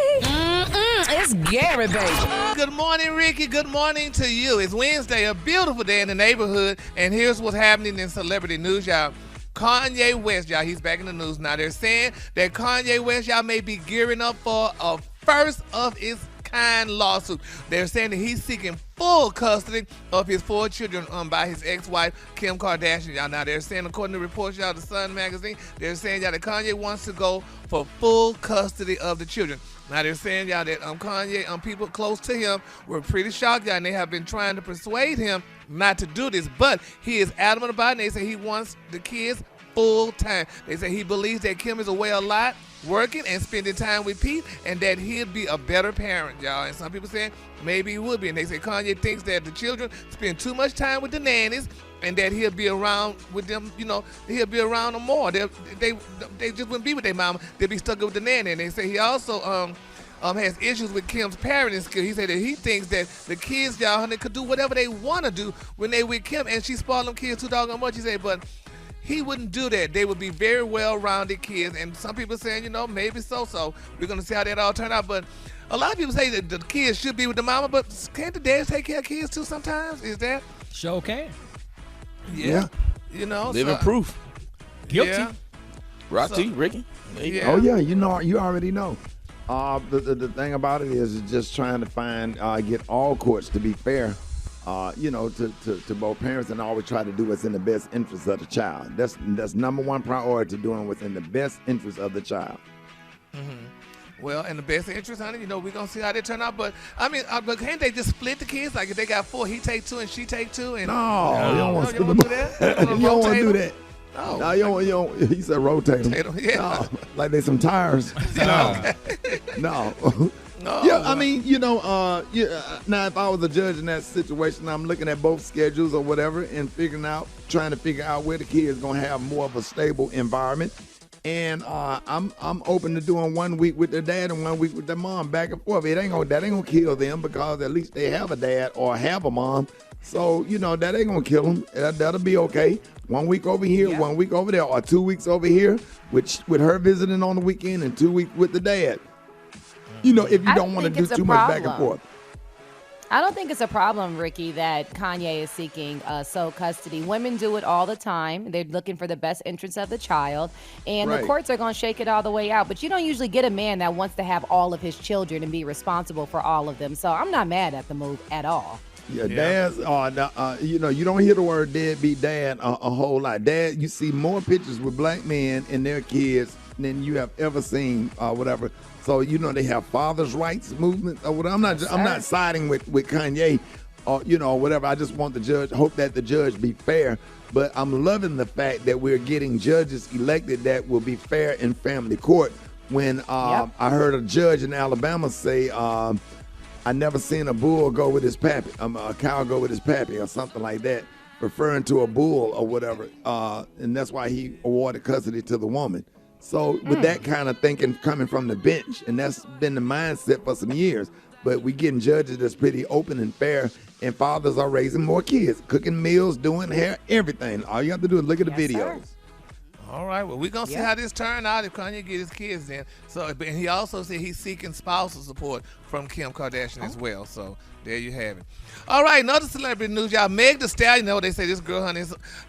K: It's Gary, baby.
H: Good morning, Ricky. Good morning to you. It's Wednesday, a beautiful day in the neighborhood, and here's what's happening in celebrity news, y'all. Kanye West, y'all, he's back in the news now. They're saying that Kanye West, y'all, may be gearing up for a first of its kind lawsuit. They're saying that he's seeking full custody of his 4 children by his ex-wife, Kim Kardashian, y'all. Now, they're saying, according to reports, y'all, the Sun magazine, they're saying, y'all, that Kanye wants to go for full custody of the children. Now, they're saying, y'all, that Kanye, people close to him were pretty shocked, y'all, and they have been trying to persuade him not to do this, but he is adamant about it, and they say he wants the kids full time. They say he believes that Kim is away a lot, working and spending time with Pete, and that he'd be a better parent, y'all. And some people saying maybe he would be. And they say Kanye thinks that the children spend too much time with the nannies, and that he'll be around with them, he'll be around them more. They just wouldn't be with their mama. They'll be stuck with the nanny. And they say he also has issues with Kim's parenting skill. He said that he thinks that the kids, y'all, honey, could do whatever they want to do when they with Kim, and she spoiled them kids too doggone much. He said, but he wouldn't do that. They would be very well-rounded kids. And some people saying, maybe so. We're going to see how that all turn out. But a lot of people say that the kids should be with the mama, but can't the dads take care of kids too sometimes? Is that?
G: Sure can.
H: Yeah.
P: Living proof.
G: Guilty.
H: Yeah.
P: Ricky.
H: Yeah.
B: Oh yeah, you already know. The thing about it is just trying to find get all courts to be fair. To both parents, and always try to do what's in the best interest of the child. That's number one priority, doing what's in the best interest of the child.
H: Mm-hmm. Well, in the best interest, honey, we're going to see how they turn out. But, but can't they just split the kids? Like, if they got 4, he take 2 and she take 2? And,
B: No, you don't want to
H: do that?
B: You don't want to do that.
H: No,
B: you don't. He said rotate them.
H: Yeah.
B: No, like they some tires. No.
H: No.
B: Yeah, I mean, now if I was a judge in that situation, I'm looking at both schedules or whatever and trying to figure out where the kid's gonna have more of a stable environment. And I'm open to doing 1 week with their dad and 1 week with their mom, back and forth. That ain't gonna kill them, because at least they have a dad or have a mom. So that ain't gonna kill them. That'll be okay. 1 week over here, 1 week over there, or 2 weeks over here, with her visiting on the weekend, and 2 weeks with the dad. If you don't want to do too much back and forth.
F: I don't think it's a problem, Ricky, that Kanye is seeking sole custody. Women do it all the time. They're looking for the best interest of the child. And the courts are going to shake it all the way out. But you don't usually get a man that wants to have all of his children and be responsible for all of them. So I'm not mad at the move at all.
B: Yeah, dads you don't hear the word deadbeat dad a whole lot. Dad, you see more pictures with black men and their kids than you have ever seen, whatever. So they have fathers' rights movement or whatever. I'm not siding with Kanye, or whatever. I just want hope that the judge be fair. But I'm loving the fact that we're getting judges elected that will be fair in family court. When I heard a judge in Alabama say, I never seen a bull go with his pappy, a cow go with his pappy, or something like that, referring to a bull or whatever. And that's why he awarded custody to the woman. So with that kind of thinking coming from the bench, and that's been the mindset for some years, but we getting judges that's pretty open and fair, and fathers are raising more kids, cooking meals, doing hair, everything. All you have to do is look at the videos.
H: Sir. All right, well, we're going to see how this turn out if Kanye get his kids in. So, and he also said he's seeking spousal support from Kim Kardashian as well. So there you have it. All right, another celebrity news, y'all. Meg Thee Stallion, they say this girl, honey.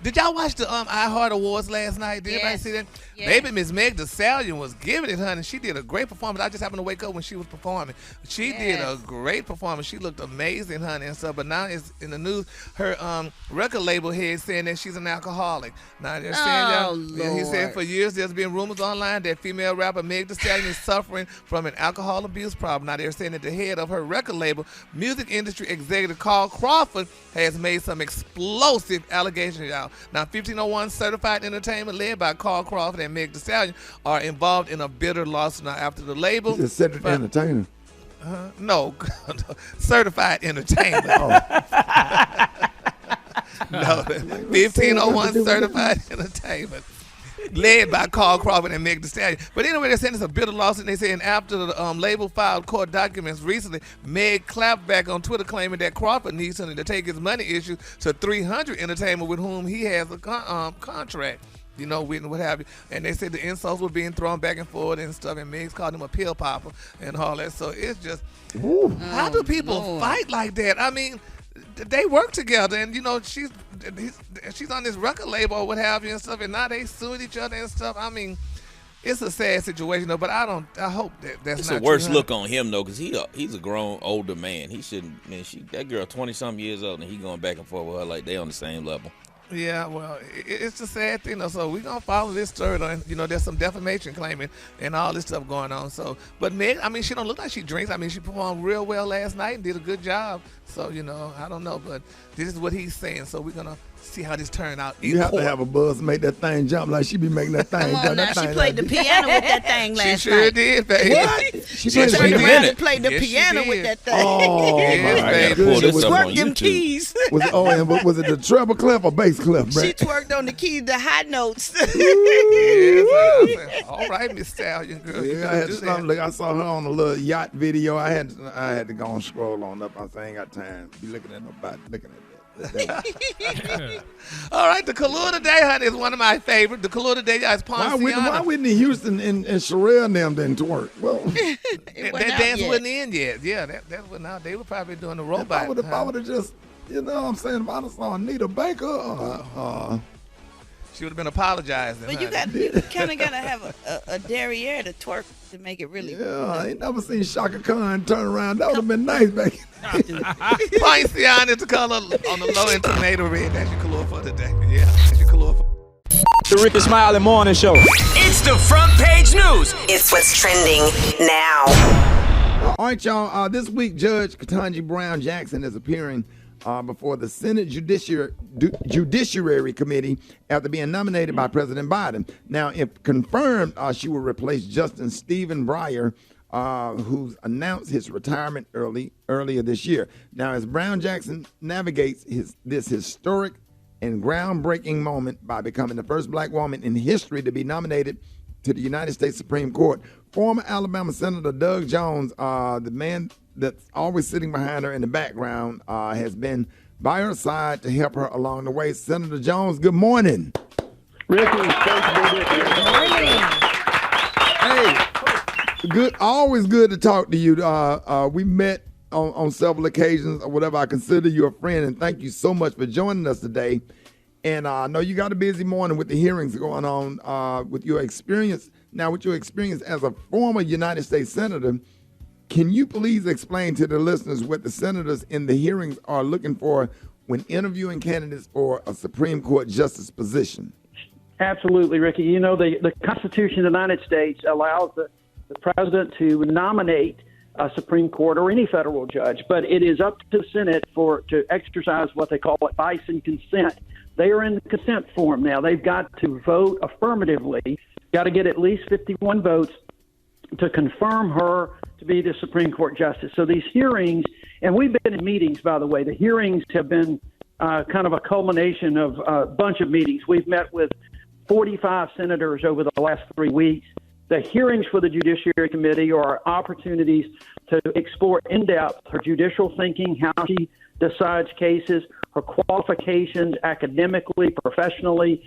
H: Did y'all watch the iHeart Awards last night? Did anybody see that? Yes. Baby, Miss Meg Thee Stallion was giving it, honey. She did a great performance. I just happened to wake up when she was performing. She did a great performance. She looked amazing, honey, and stuff. But now it's in the news, her record label head saying that she's an alcoholic. Now they're saying, he said for years there's been rumors online that female rapper Meg Thee Stallion is suffering from an alcohol abuse problem. Now they're saying that the head of her record label, music industry executive Carl Crawford, has made some explosive allegations, y'all. Now 1501 Certified Entertainment, led by Carl Crawford and Meg Thee Stallion, are involved in a bitter lawsuit now after the label.
B: He's a certified entertainer.
H: No, Certified Entertainment. No, 1501 Certified Entertainment, led by Carl Crawford and Meg Thee Stallion. But anyway, they're saying it's a bitter lawsuit. They say, and after the label filed court documents recently, Meg clapped back on Twitter, claiming that Crawford needs something to take his money issue to 300 Entertainment, with whom he has a contract. With what have you. And they said the insults were being thrown back and forth and stuff, and Meg's called him a pill popper and all that. So it's just, how do people fight like that? I mean, they work together, and she's on this record label or what have you and stuff, and now they suing each other and stuff. I mean, it's a sad situation though, but I hope that's
P: it's
H: not
P: a worse
H: true,
P: look on him though, because he's a grown older man. He shouldn't. Man, that girl 20-something years old, and he going back and forth with her like they on the same level.
H: Yeah, well, it's a sad thing though. So we're gonna follow this story. There's some defamation claiming and all this stuff going on. So, but Meg, I mean, she don't look like she drinks. I mean, she performed real well last night and did a good job. So, I don't know, but this is what he's saying. So we're gonna See how this turned out.
B: You have to have a buzz to make that thing jump like she be making that thing
O: Come
B: jump.
O: on now,
B: That
O: she
B: thing
O: played the
B: like-
O: piano with that thing last night.
H: She sure did, baby.
B: What?
H: She
O: turned
H: played
O: around and played the piano with that thing.
B: Oh,
H: Yes,
B: my
H: baby.
B: goodness.
O: Twerked them keys.
B: Was it the treble clef or bass clef,
O: She
B: Brad?
O: twerked on the keys, the high notes.
H: Yes, I said, all right, Miss Stallion, girl. You
B: Yeah, I
H: gotta
B: had
H: do
B: to
H: that.
B: stop. Look, I saw her on a little yacht video. I had to go and scroll on up. I said, I ain't got time to be looking at nobody looking at that.
H: All right, the color today, honey, is one of my favorites. The color today is
B: Why
H: Ponciana.
B: Whitney Houston and Sherelle and them didn't twerk? Well,
H: That dance wasn't in yet. Yeah, that wasn't out. They were probably doing the robot.
B: if I would have just, you know what I'm saying, if I saw Anita Baker,
H: she would have been apologizing.
O: But you kind of got to have a derriere to twerk to make it really.
B: I ain't never seen Shaka Khan turn around. That would have been nice back in
H: Ponciana is the color on the low end tomato red. That's your color for today. Yeah, that's your color for.
D: The Rickey Smiley Morning Show.
E: It's the front page news. It's what's trending now.
B: All right, y'all. This week, Judge Ketanji Brown Jackson is appearing before the Senate Judiciary Committee after being nominated by President Biden. Now, if confirmed, she will replace Justice Stephen Breyer, who's announced his retirement earlier this year. Now, as Brown Jackson navigates this historic and groundbreaking moment by becoming the first black woman in history to be nominated to the United States Supreme Court, former Alabama Senator Doug Jones, the man that's always sitting behind her in the background, has been by her side to help her along the way. Senator Jones, good morning.
U: Ricky, good morning.
B: Hey, good. Always good to talk to you. We met on several occasions or whatever. I consider you a friend, and thank you so much for joining us today. And I know you got a busy morning with the hearings going on. With your experience as a former United States Senator, can you please explain to the listeners what the senators in the hearings are looking for when interviewing candidates for a Supreme Court justice position?
I: Absolutely, Ricky. You know, the Constitution of the United States allows the president to nominate a Supreme Court or any federal judge, but it is up to the Senate to exercise what they call advice and consent. They are in the consent form now. They've got to vote affirmatively, got to get at least 51 votes to confirm her to be the Supreme Court justice. So these hearings, and we've been in meetings, by the way, the hearings have been kind of a culmination of a bunch of meetings. We've met with 45 senators over the last 3 weeks. The hearings for the Judiciary Committee are opportunities to explore in depth her judicial thinking, how she decides cases, her qualifications academically, professionally,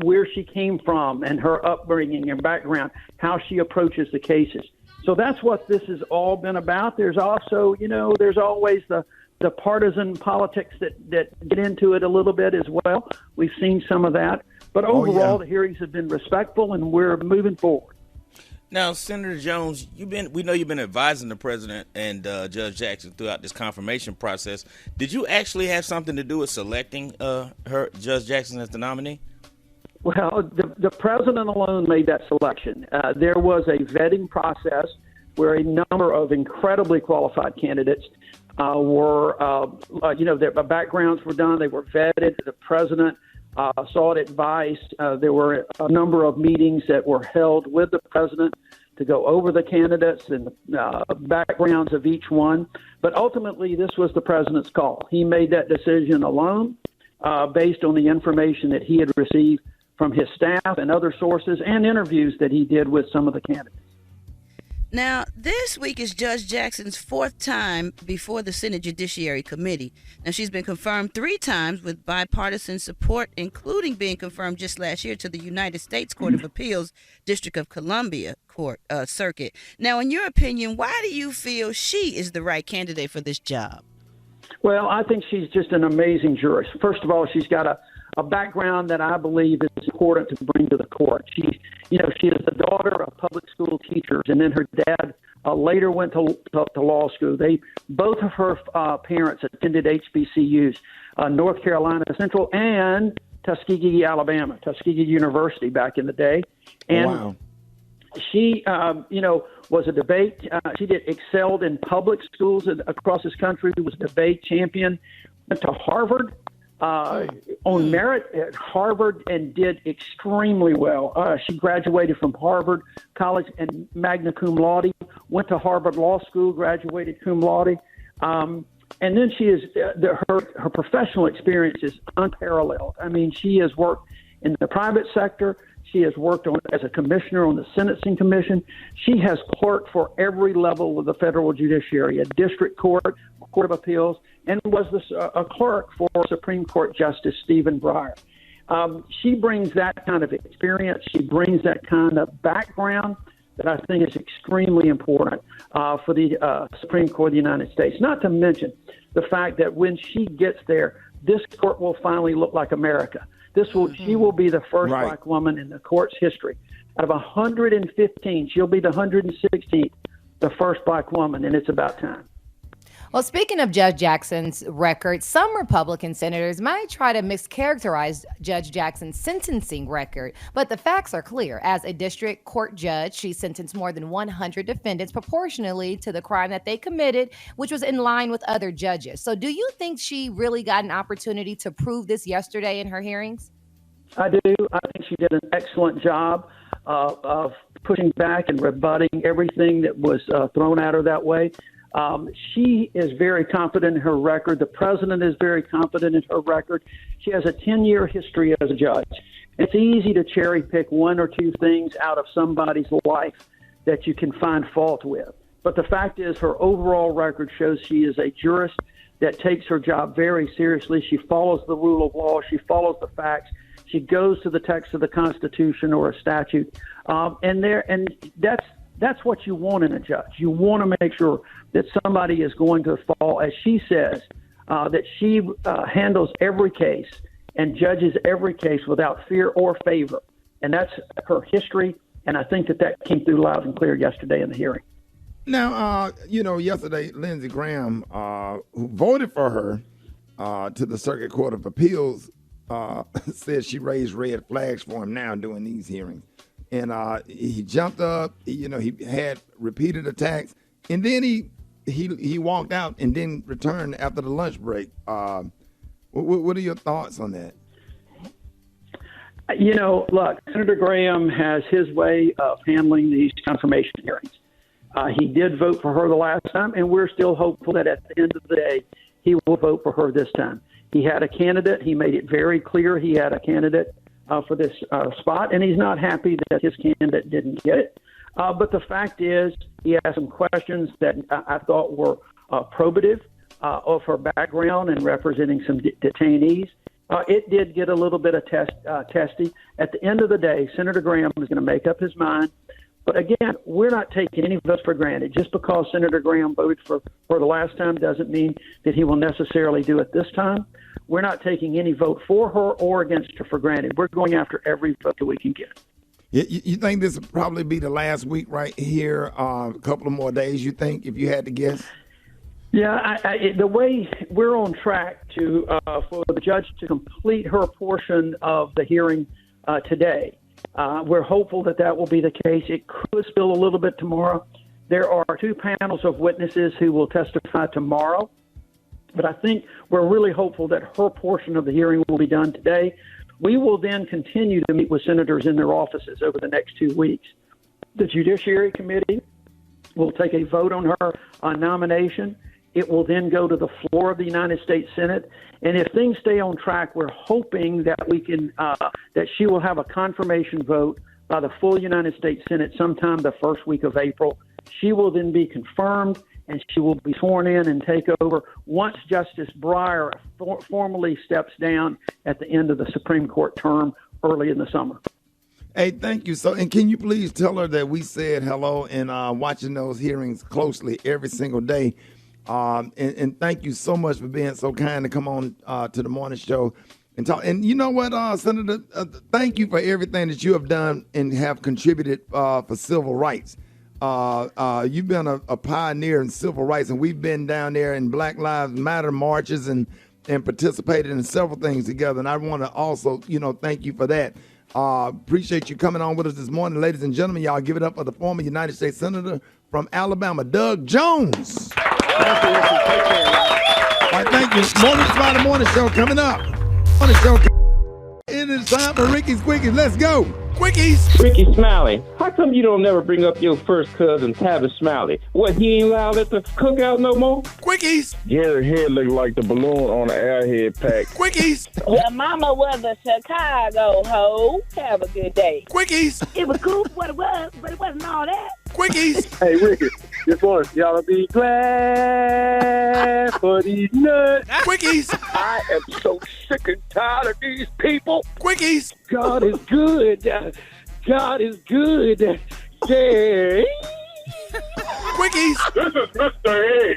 I: where she came from and her upbringing and background, how she approaches the cases. So that's what this has all been about. There's also, there's always the partisan politics that get into it a little bit as well. We've seen some of that. But overall, the hearings have been respectful, and we're moving forward.
P: Now, Senator Jones, we know you've been advising the president and Judge Jackson throughout this confirmation process. Did you actually have something to do with selecting Judge Jackson as the nominee?
I: Well, the president alone made that selection. There was a vetting process where a number of incredibly qualified candidates their backgrounds were done. They were vetted. The president sought advice. There were a number of meetings that were held with the president to go over the candidates and the backgrounds of each one. But ultimately, this was the president's call. He made that decision alone based on the information that he had received from his staff and other sources and interviews that he did with some of the candidates.
O: Now, this week is Judge Jackson's fourth time before the Senate Judiciary Committee. Now, she's been confirmed 3 times with bipartisan support, including being confirmed just last year to the United States Court of Appeals, District of Columbia Court Circuit. Now, in your opinion, why do you feel she is the right candidate for this job?
I: Well, I think she's just an amazing jurist. First of all, she's got a background that I believe is important to bring to the court. She is the daughter of public school teachers, and then her dad later went to law school. Both of her parents attended HBCUs, North Carolina Central and Tuskegee, Alabama, Tuskegee University back in the day. And
B: wow.
I: She, was a debate. She excelled in public schools across this country. Was a debate champion. Went to Harvard. on merit at Harvard and did extremely well. She graduated from Harvard College and magna cum laude, went to Harvard Law School, graduated cum laude. And then she is her professional experience is unparalleled. I mean, she has worked in the private sector. She has worked as a commissioner on the Sentencing Commission. She has clerked for every level of the federal judiciary, a district court, Court of Appeals, and was a clerk for Supreme Court Justice Stephen Breyer. She brings that kind of experience. She brings that kind of background that I think is extremely important for the Supreme Court of the United States. Not to mention the fact that when she gets there, this court will finally look like America. She will be the first black woman in the court's history. Out of 115, she'll be the 116th, the first black woman, and it's about time.
F: Well, speaking of Judge Jackson's record, some Republican senators might try to mischaracterize Judge Jackson's sentencing record, but the facts are clear. As a district court judge, she sentenced more than 100 defendants proportionally to the crime that they committed, which was in line with other judges. So do you think she really got an opportunity to prove this yesterday in her hearings?
I: I do. I think she did an excellent job of pushing back and rebutting everything that was thrown at her that way. She is very confident in her record. The president is very confident in her record. She has a 10-year history as a judge. It's easy to cherry pick one or two things out of somebody's life that you can find fault with. But the fact is her overall record shows she is a jurist that takes her job very seriously. She follows the rule of law. She follows the facts. She goes to the text of the Constitution or a statute. And that's what you want in a judge. You want to make sure that somebody is going to fall, as she says, that she handles every case and judges every case without fear or favor. And that's her history, and I think that came through loud and clear yesterday in the hearing.
B: Now, yesterday, Lindsey Graham, who voted for her to the Circuit Court of Appeals, said she raised red flags for him now during these hearings. And he jumped up, he had repeated attacks, and then he walked out and then returned after the lunch break. What are your thoughts on that?
I: Look, Senator Graham has his way of handling these confirmation hearings. He did vote for her the last time, and we're still hopeful that at the end of the day, he will vote for her this time. He had a candidate. He made it very clear he had a candidate for this spot, and he's not happy that his candidate didn't get it. But the fact is, he asked some questions that I thought were probative of her background and representing some detainees. It did get a little bit of testy. At the end of the day, Senator Graham is going to make up his mind. But again, we're not taking any votes for granted. Just because Senator Graham voted for the last time doesn't mean that he will necessarily do it this time. We're not taking any vote for her or against her for granted. We're going after every vote that we can get.
B: You think this will probably be the last week right here, a couple of more days, you think, if you had to guess?
I: Yeah, the way we're on track to for the judge to complete her portion of the hearing today. We're hopeful that will be the case. It could spill a little bit tomorrow. There are two panels of witnesses who will testify tomorrow. But I think we're really hopeful that her portion of the hearing will be done today. We will then continue to meet with senators in their offices over the next 2 weeks. The Judiciary Committee will take a vote on her nomination. It will then go to the floor of the United States Senate. And if things stay on track, we're hoping that we can that she will have a confirmation vote by the full United States Senate sometime the first week of April. She will then be confirmed, and she will be sworn in and take over once Justice Breyer formally steps down at the end of the Supreme Court term early in the summer.
B: Hey, thank you. So, and can you please tell her that we said hello and watching those hearings closely every single day. And thank you so much for being so kind to come on to the morning show and talk. And you know what, Senator, thank you for everything that you have done and have contributed for civil rights. You've been a pioneer in civil rights, and we've been down there in Black Lives Matter marches and participated in several things together. And I want to also, thank you for that. Appreciate you coming on with us this morning. Ladies and gentlemen, y'all give it up for the former United States Senator from Alabama, Doug Jones. All right, thank you. Morning Smiley Morning Show coming up. On the show. It is time for Rickey's Quickies. Let's go. Quickies.
A: Rickey Smiley, how come you don't never bring up your first cousin, Tavis Smiley? What, he ain't allowed at the cookout no more?
B: Quickies.
V: Gary's head looked like the balloon on an airhead pack.
B: Quickies.
S: Well, Mama was a Chicago hoe. Have a good day.
B: Quickies.
S: It was cool for what it was, but it wasn't all that.
B: Quickies.
V: Hey, Ricky, just one. Y'all be glad for these nuts.
B: Quickies.
V: I am so sick and tired of these people.
B: Quickies.
A: God is good. God is good. Yeah.
B: Quickies.
V: This is Mr. Ed.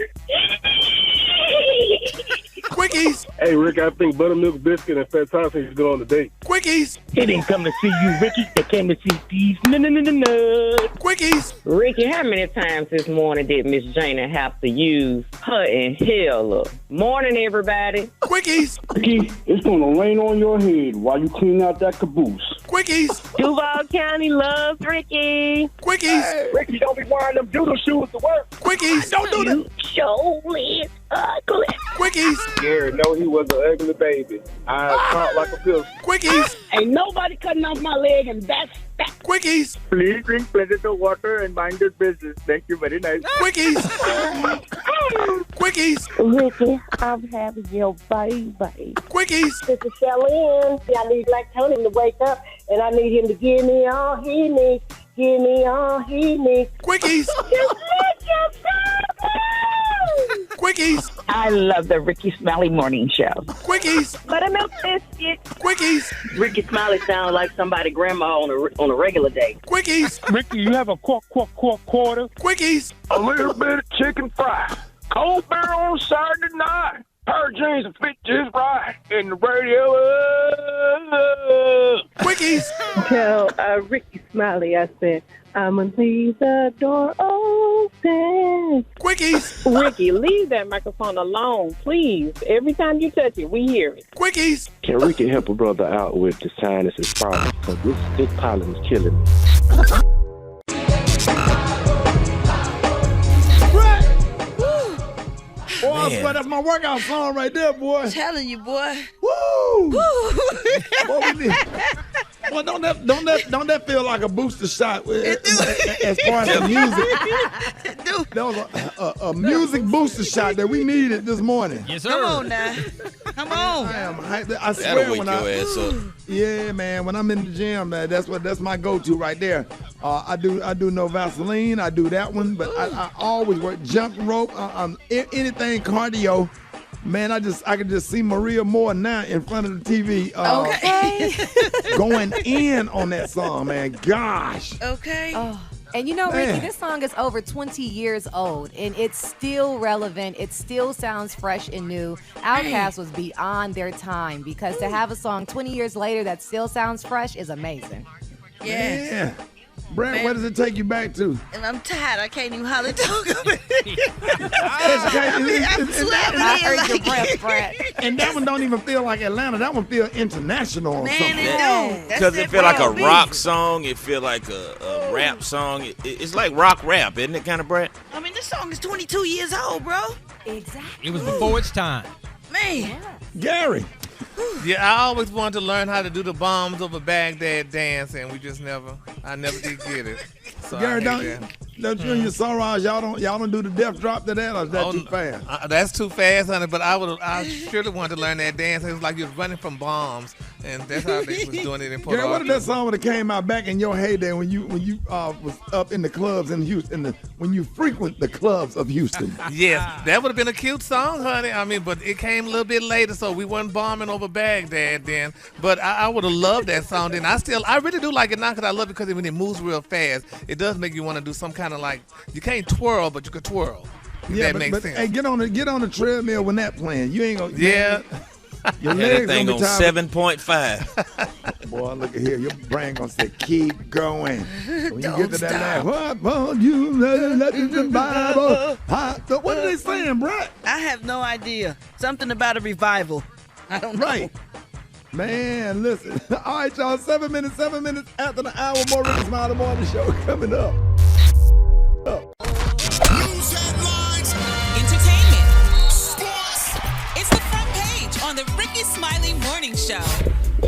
B: Quickies.
V: Hey, Rick, I think Buttermilk Biscuit and Fat Thompson should go on the date.
B: Quickies.
A: He didn't come to see you, Ricky. They came to see these nuts.
B: Quickies.
U: Ricky, how many times this morning did Miss Jana have to use her inhaler? Morning, everybody.
B: Quickies.
V: Ricky, it's going to rain on your head while you clean out that caboose.
B: Quickies.
U: Duval County loves Ricky.
B: Quickies.
V: Hey, Ricky, don't be wearing them doodle shoes to work.
B: Quickies. Don't do that.
U: Show is ugly.
B: Quickies.
V: Gary, know he was an ugly baby. I fought like a pistol.
B: Quickies.
S: Ain't nobody cutting off my leg, and that's that.
B: Quickies.
V: Please drink plenty of water and mind your business. Thank you very nice.
B: Quickies. Quickies.
U: Ricky, I'm having your baby.
B: Quickies.
U: This is Shelley. I need Black Tony to wake up, and I need him to give me all he needs. Give me all he needs.
B: Quickies. Quickies.
U: I love the Rickey Smiley morning show.
B: Quickies.
U: Buttermilk biscuit.
B: Quickies.
U: Rickey Smiley sounds like somebody grandma on a regular day.
B: Quickies.
V: Ricky, you have a quarter.
B: Quickies.
V: A little bit of chicken fry. Cold beer on Saturday night. Pair of jeans that fit just right. And the radio.
B: Quickies.
U: Tell Rickey Smiley I said, I'm going to leave the door open.
B: Quickies.
S: Ricky, leave that microphone alone, please. Every time you touch it, we hear it.
B: Quickies.
V: Can Ricky help a brother out with the sinuses problem? Because this pollen is killing me.
B: Boy, I swear that's my workout song right there, boy.
O: Telling you, boy.
B: Woo! Boy, we need. Well, don't that feel like a booster shot as far as the music? That was a music booster shot that we needed this morning.
G: Yes, sir.
O: Come on now. Come on.
B: I swear when yeah, man, when I'm in the gym, man, that's my go-to right there. I do no Vaseline, I do that one, but I always work jump rope, anything cardio. Man, I can just see Maria Moore now in front of the TV. Going in on that song, man. Gosh.
O: Okay.
F: Oh. And you know, Ricky, this song is over 20 years old, and it's still relevant. It still sounds fresh and new. Outkast was beyond their time, because to have a song 20 years later that still sounds fresh is amazing.
B: Yeah. Brad, where does it take you back to?
O: And I'm tired. I can't even hardly talk about it.
F: I heard your breath, Brad.
B: And that one don't even feel like Atlanta. That one feel international or something.
O: It don't.
P: Because it feel like a rock song. It feel like a rap song. It's like rock rap, isn't it, kind of, Brad?
O: I mean, this song is 22 years old, bro.
F: Exactly.
G: It was before its time.
O: Man.
B: Gary.
H: Yeah, I always wanted to learn how to do the bombs over Baghdad dance, and I never did get it. So
B: Gary, don't you and your Soraj, y'all don't do the death drop to that, or is that too fast?
H: That's too fast, honey. But I surely wanted to learn that dance. It was like you was running from bombs, and that's how they was doing it in Puerto Rico.
B: Gary, what if that song would have came out back in your heyday when you was up in the clubs in Houston, when you frequent the clubs of Houston?
H: Yes, that would have been a cute song, honey. I mean, but it came a little bit later, so we weren't bombing over Baghdad then. But I would have loved that song then. I really do like it now because I love it because when it moves real fast, it does make you want to do some kind of like, you can't twirl, but you could twirl. That makes sense.
B: Hey, get on the treadmill when that playing. You ain't gonna.
H: Yeah.
B: Your legs
P: thing
B: gonna be
P: on 7.5.
B: Boy, look at here. Your brain gonna say, keep going. When you get to that
O: stop.
B: last, what you let the Bible. What are they saying, Brett?
O: I have no idea. Something about a revival. I don't know.
B: Right. Man, listen. All right, y'all. 7 minutes after the hour. More Rickey Smiley Morning Show coming up.
E: News headlines, entertainment, sports. It's the front page on the Rickey Smiley Morning Show.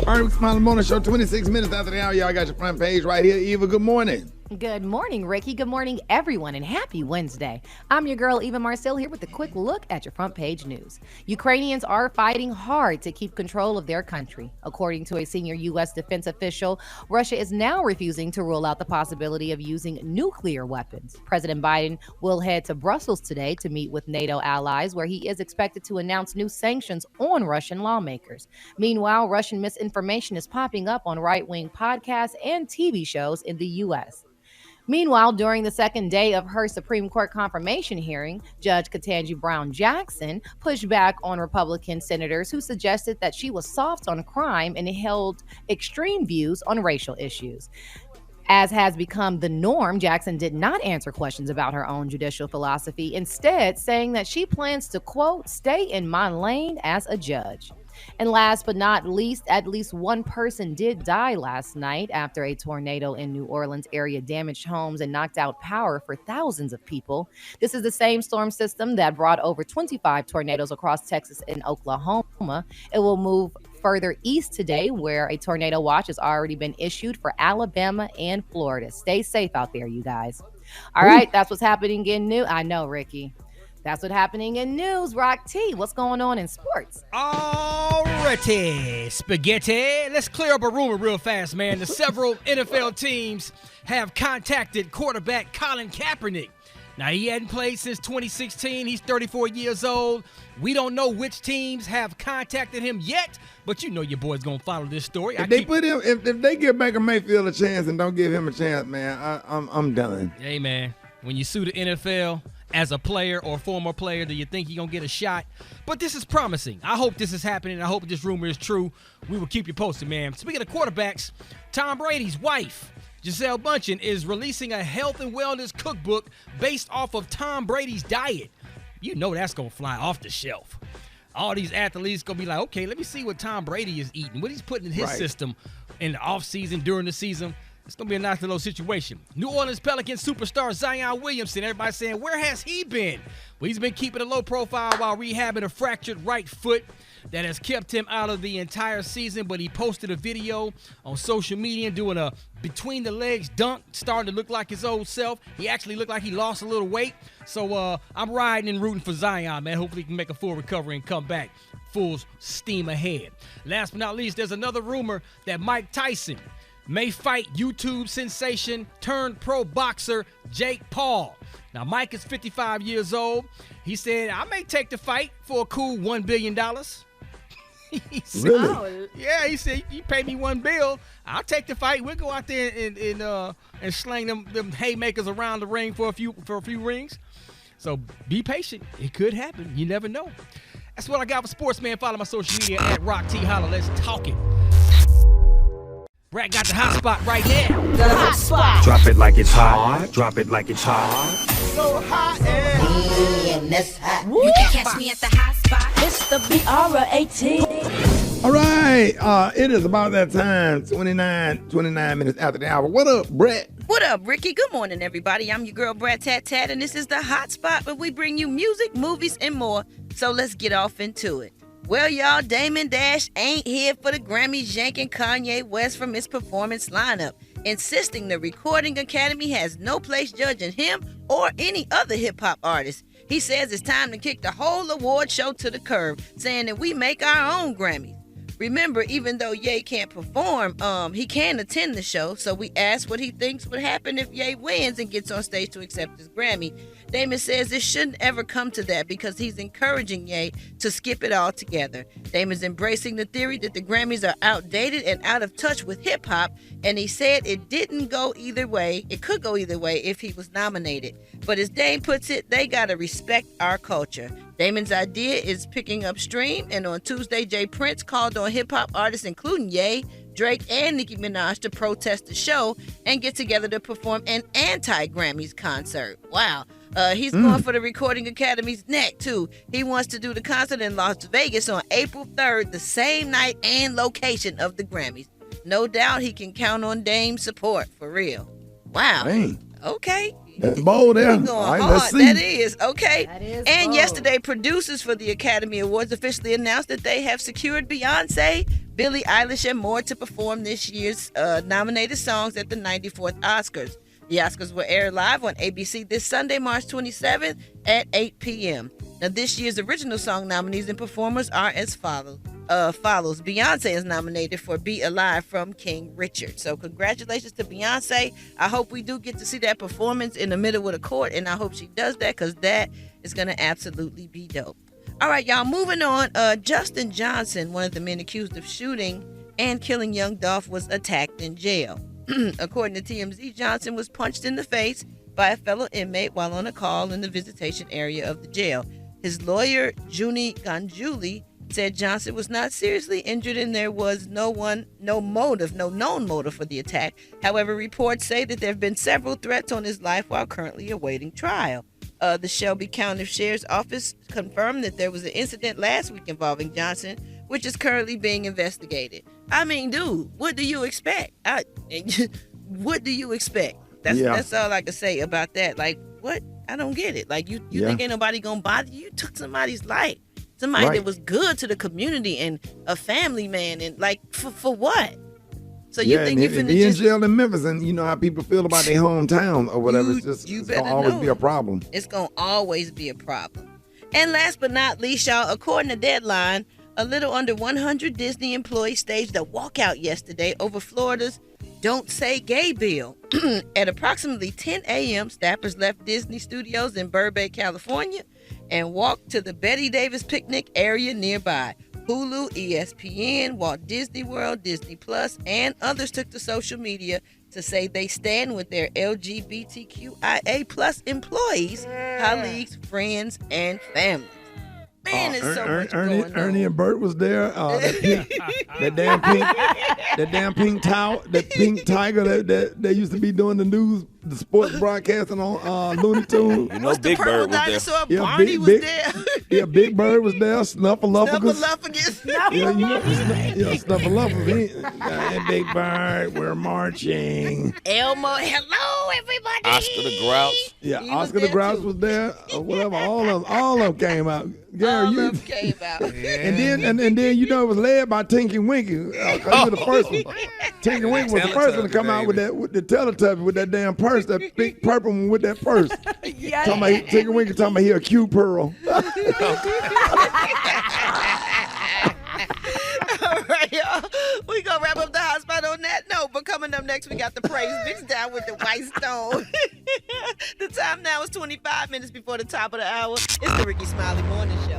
B: All right, Rickey Smiley Morning Show, 26 minutes after the hour. Y'all got your front page right here. Eva, good morning.
F: Good morning, Ricky. Good morning, everyone, and happy Wednesday. I'm your girl, Eva Marcel, here with a quick look at your front page news. Ukrainians are fighting hard to keep control of their country. According to a senior U.S. defense official, Russia is now refusing to rule out the possibility of using nuclear weapons. President Biden will head to Brussels today to meet with NATO allies, where he is expected to announce new sanctions on Russian lawmakers. Meanwhile, Russian misinformation is popping up on right-wing podcasts and TV shows in the U.S. Meanwhile, during the second day of her Supreme Court confirmation hearing, Judge Ketanji Brown Jackson pushed back on Republican senators who suggested that she was soft on crime and held extreme views on racial issues. As has become the norm, Jackson did not answer questions about her own judicial philosophy, instead saying that she plans to, quote, stay in my lane as a judge. And last but not least, at least one person did die last night after a tornado in New Orleans area damaged homes and knocked out power for thousands of people. This is the same storm system that brought over 25 tornadoes across Texas and Oklahoma. It will move further east today, where a tornado watch has already been issued for Alabama and Florida. Stay safe out there, you guys. All right, that's what's happening in news. I know, Ricky. That's what's happening in news. Rock T, what's going on in sports?
G: Alrighty, spaghetti. Let's clear up a rumor real fast, man. The several NFL teams have contacted quarterback Colin Kaepernick. Now, he hadn't played since 2016. He's 34 years old. We don't know which teams have contacted him yet, but you know your boy's going to follow this story.
B: If they give Baker Mayfield a chance and don't give him a chance, man, I'm done.
G: Hey, man, when you sue the NFL as a player or former player, do you think you're going to get a shot? But this is promising. I hope this is happening. I hope this rumor is true. We will keep you posted, man. Speaking of quarterbacks, Tom Brady's wife, Gisele Bündchen, is releasing a health and wellness cookbook based off of Tom Brady's diet. You know that's going to fly off the shelf. All these athletes going to be like, okay, let me see what Tom Brady is eating, what he's putting in his system in the offseason, during the season. It's going to be a nice little situation. New Orleans Pelicans superstar Zion Williamson, everybody saying, where has he been? Well, he's been keeping a low profile while rehabbing a fractured right foot that has kept him out of the entire season, but he posted a video on social media doing a between-the-legs dunk, starting to look like his old self. He actually looked like he lost a little weight. So I'm riding and rooting for Zion, man. Hopefully he can make a full recovery and come back full steam ahead. Last but not least, there's another rumor that Mike Tyson may fight YouTube sensation turned pro boxer Jake Paul. Now, Mike is 55 years old. He said, I may take the fight for a cool $1 billion. He said,
B: Really?
G: Yeah, he said, you pay me $1 billion, I'll take the fight. We'll go out there and slang them haymakers around the ring for a few rings. So be patient. It could happen. You never know. That's what I got for sports, man. Follow my social media at Rock T Holla. Let's talk it. Brad got the hot spot right there.
K: The hot spot.
J: Drop it like it's hot. Drop it like it's hot.
K: So hot and that's hot. You can catch me at the hot spot. It's the BR18.
B: All right, it is about that time, 29 minutes after the hour. What up, Brett?
O: What up, Ricky? Good morning, everybody. I'm your girl, Brad Tat Tat, and this is the hot spot where we bring you music, movies, and more. So let's get off into it. Well, y'all, Damon Dash ain't here for the Grammys yanking Kanye West from his performance lineup, insisting the Recording Academy has no place judging him or any other hip-hop artist. He says it's time to kick the whole award show to the curb, saying that we make our own Grammys. Remember, even though Ye can't perform, he can attend the show, so we asked what he thinks would happen if Ye wins and gets on stage to accept his Grammy. Damon says it shouldn't ever come to that because he's encouraging Ye to skip it all together. Damon's embracing the theory that the Grammys are outdated and out of touch with hip-hop, and he said it didn't go either way. It could go either way if he was nominated. But as Dame puts it, they gotta respect our culture. Damon's idea is picking up steam, and on Tuesday, Jay Prince called on hip-hop artists including Ye, Drake, and Nicki Minaj to protest the show and get together to perform an anti-Grammys concert. Wow. He's going for the Recording Academy's neck, too. He wants to do the concert in Las Vegas on April 3rd, the same night and location of the Grammys. No doubt he can count on Dame's support, for real. Wow.
B: Dang.
O: Okay.
B: That's bold there.
O: We going
B: All right,
O: hard.
B: let's see.
O: That is okay.
F: That is
O: And
F: bold.
O: yesterday, producers for the Academy Awards officially announced that they have secured Beyonce, Billie Eilish, and more to perform this year's nominated songs at the 94th Oscars. The Oscars will air live on ABC this Sunday, March 27th at 8 p.m. Now, this year's original song nominees and performers are as follows. Beyonce is nominated for Be Alive from King Richard. So congratulations to Beyonce. I hope we do get to see that performance in the middle of the court, and I hope she does that because that is going to absolutely be dope. All right, y'all, moving on. Justin Johnson, one of the men accused of shooting and killing young Dolph, was attacked in jail. According to TMZ, Johnson was punched in the face by a fellow inmate while on a call in the visitation area of the jail. His lawyer, Junie Ganjuli, said Johnson was not seriously injured and there was no known motive for the attack. However, reports say that there have been several threats on his life while currently awaiting trial. The Shelby County Sheriff's Office confirmed that there was an incident last week involving Johnson, which is currently being investigated. I mean, dude, what do you expect? What do you expect? That's all I can say about that. Like, what? I don't get it. Like, you think ain't nobody gonna bother you? You took somebody's life. Somebody that was good to the community and a family man, and like, for what? So you think you finna
B: be in jail in Memphis, and you know how people feel about their hometown or whatever. It's gonna always be a problem.
O: It's gonna always be a problem. And last but not least, y'all, according to Deadline, a little under 100 Disney employees staged a walkout yesterday over Florida's Don't Say Gay bill. At approximately 10 a.m., staffers left Disney Studios in Burbank, California, and walked to the Betty Davis picnic area nearby. Hulu, ESPN, Walt Disney World, Disney Plus, and others took to social media to say they stand with their LGBTQIA plus employees, colleagues, friends, and families. Man, there's so much going on.
B: Ernie and Bert was there. That damn pink towel, that pink tiger that used to be doing the news, the sports broadcasting on Looney Tunes.
P: You know, Big Bird was there.
B: Yeah,
O: Barney was there.
B: Yeah, Big Bird was there. Snuffleupagus. Snuffleupagus. And Big Bird, we're marching.
O: Elmo, hello everybody.
P: Oscar the Grouch.
B: Yeah, Oscar the Grouch was there. Or whatever. All of them came out. Gary,
O: All of them came out.
B: And then you know it was led by Tinky Winky. You were the first one. Tinky Winky was the first one to come out with the Teletubby with that damn purse, that big purple one with that purse. Tinky Winky talking about he a cute pearl.
O: All right, y'all. We gonna wrap up the hot spot on that note. But coming up next, we got the praise mix down with the White Stone. The time now is 25 minutes before the top of the hour. It's the Rickey Smiley Morning Show.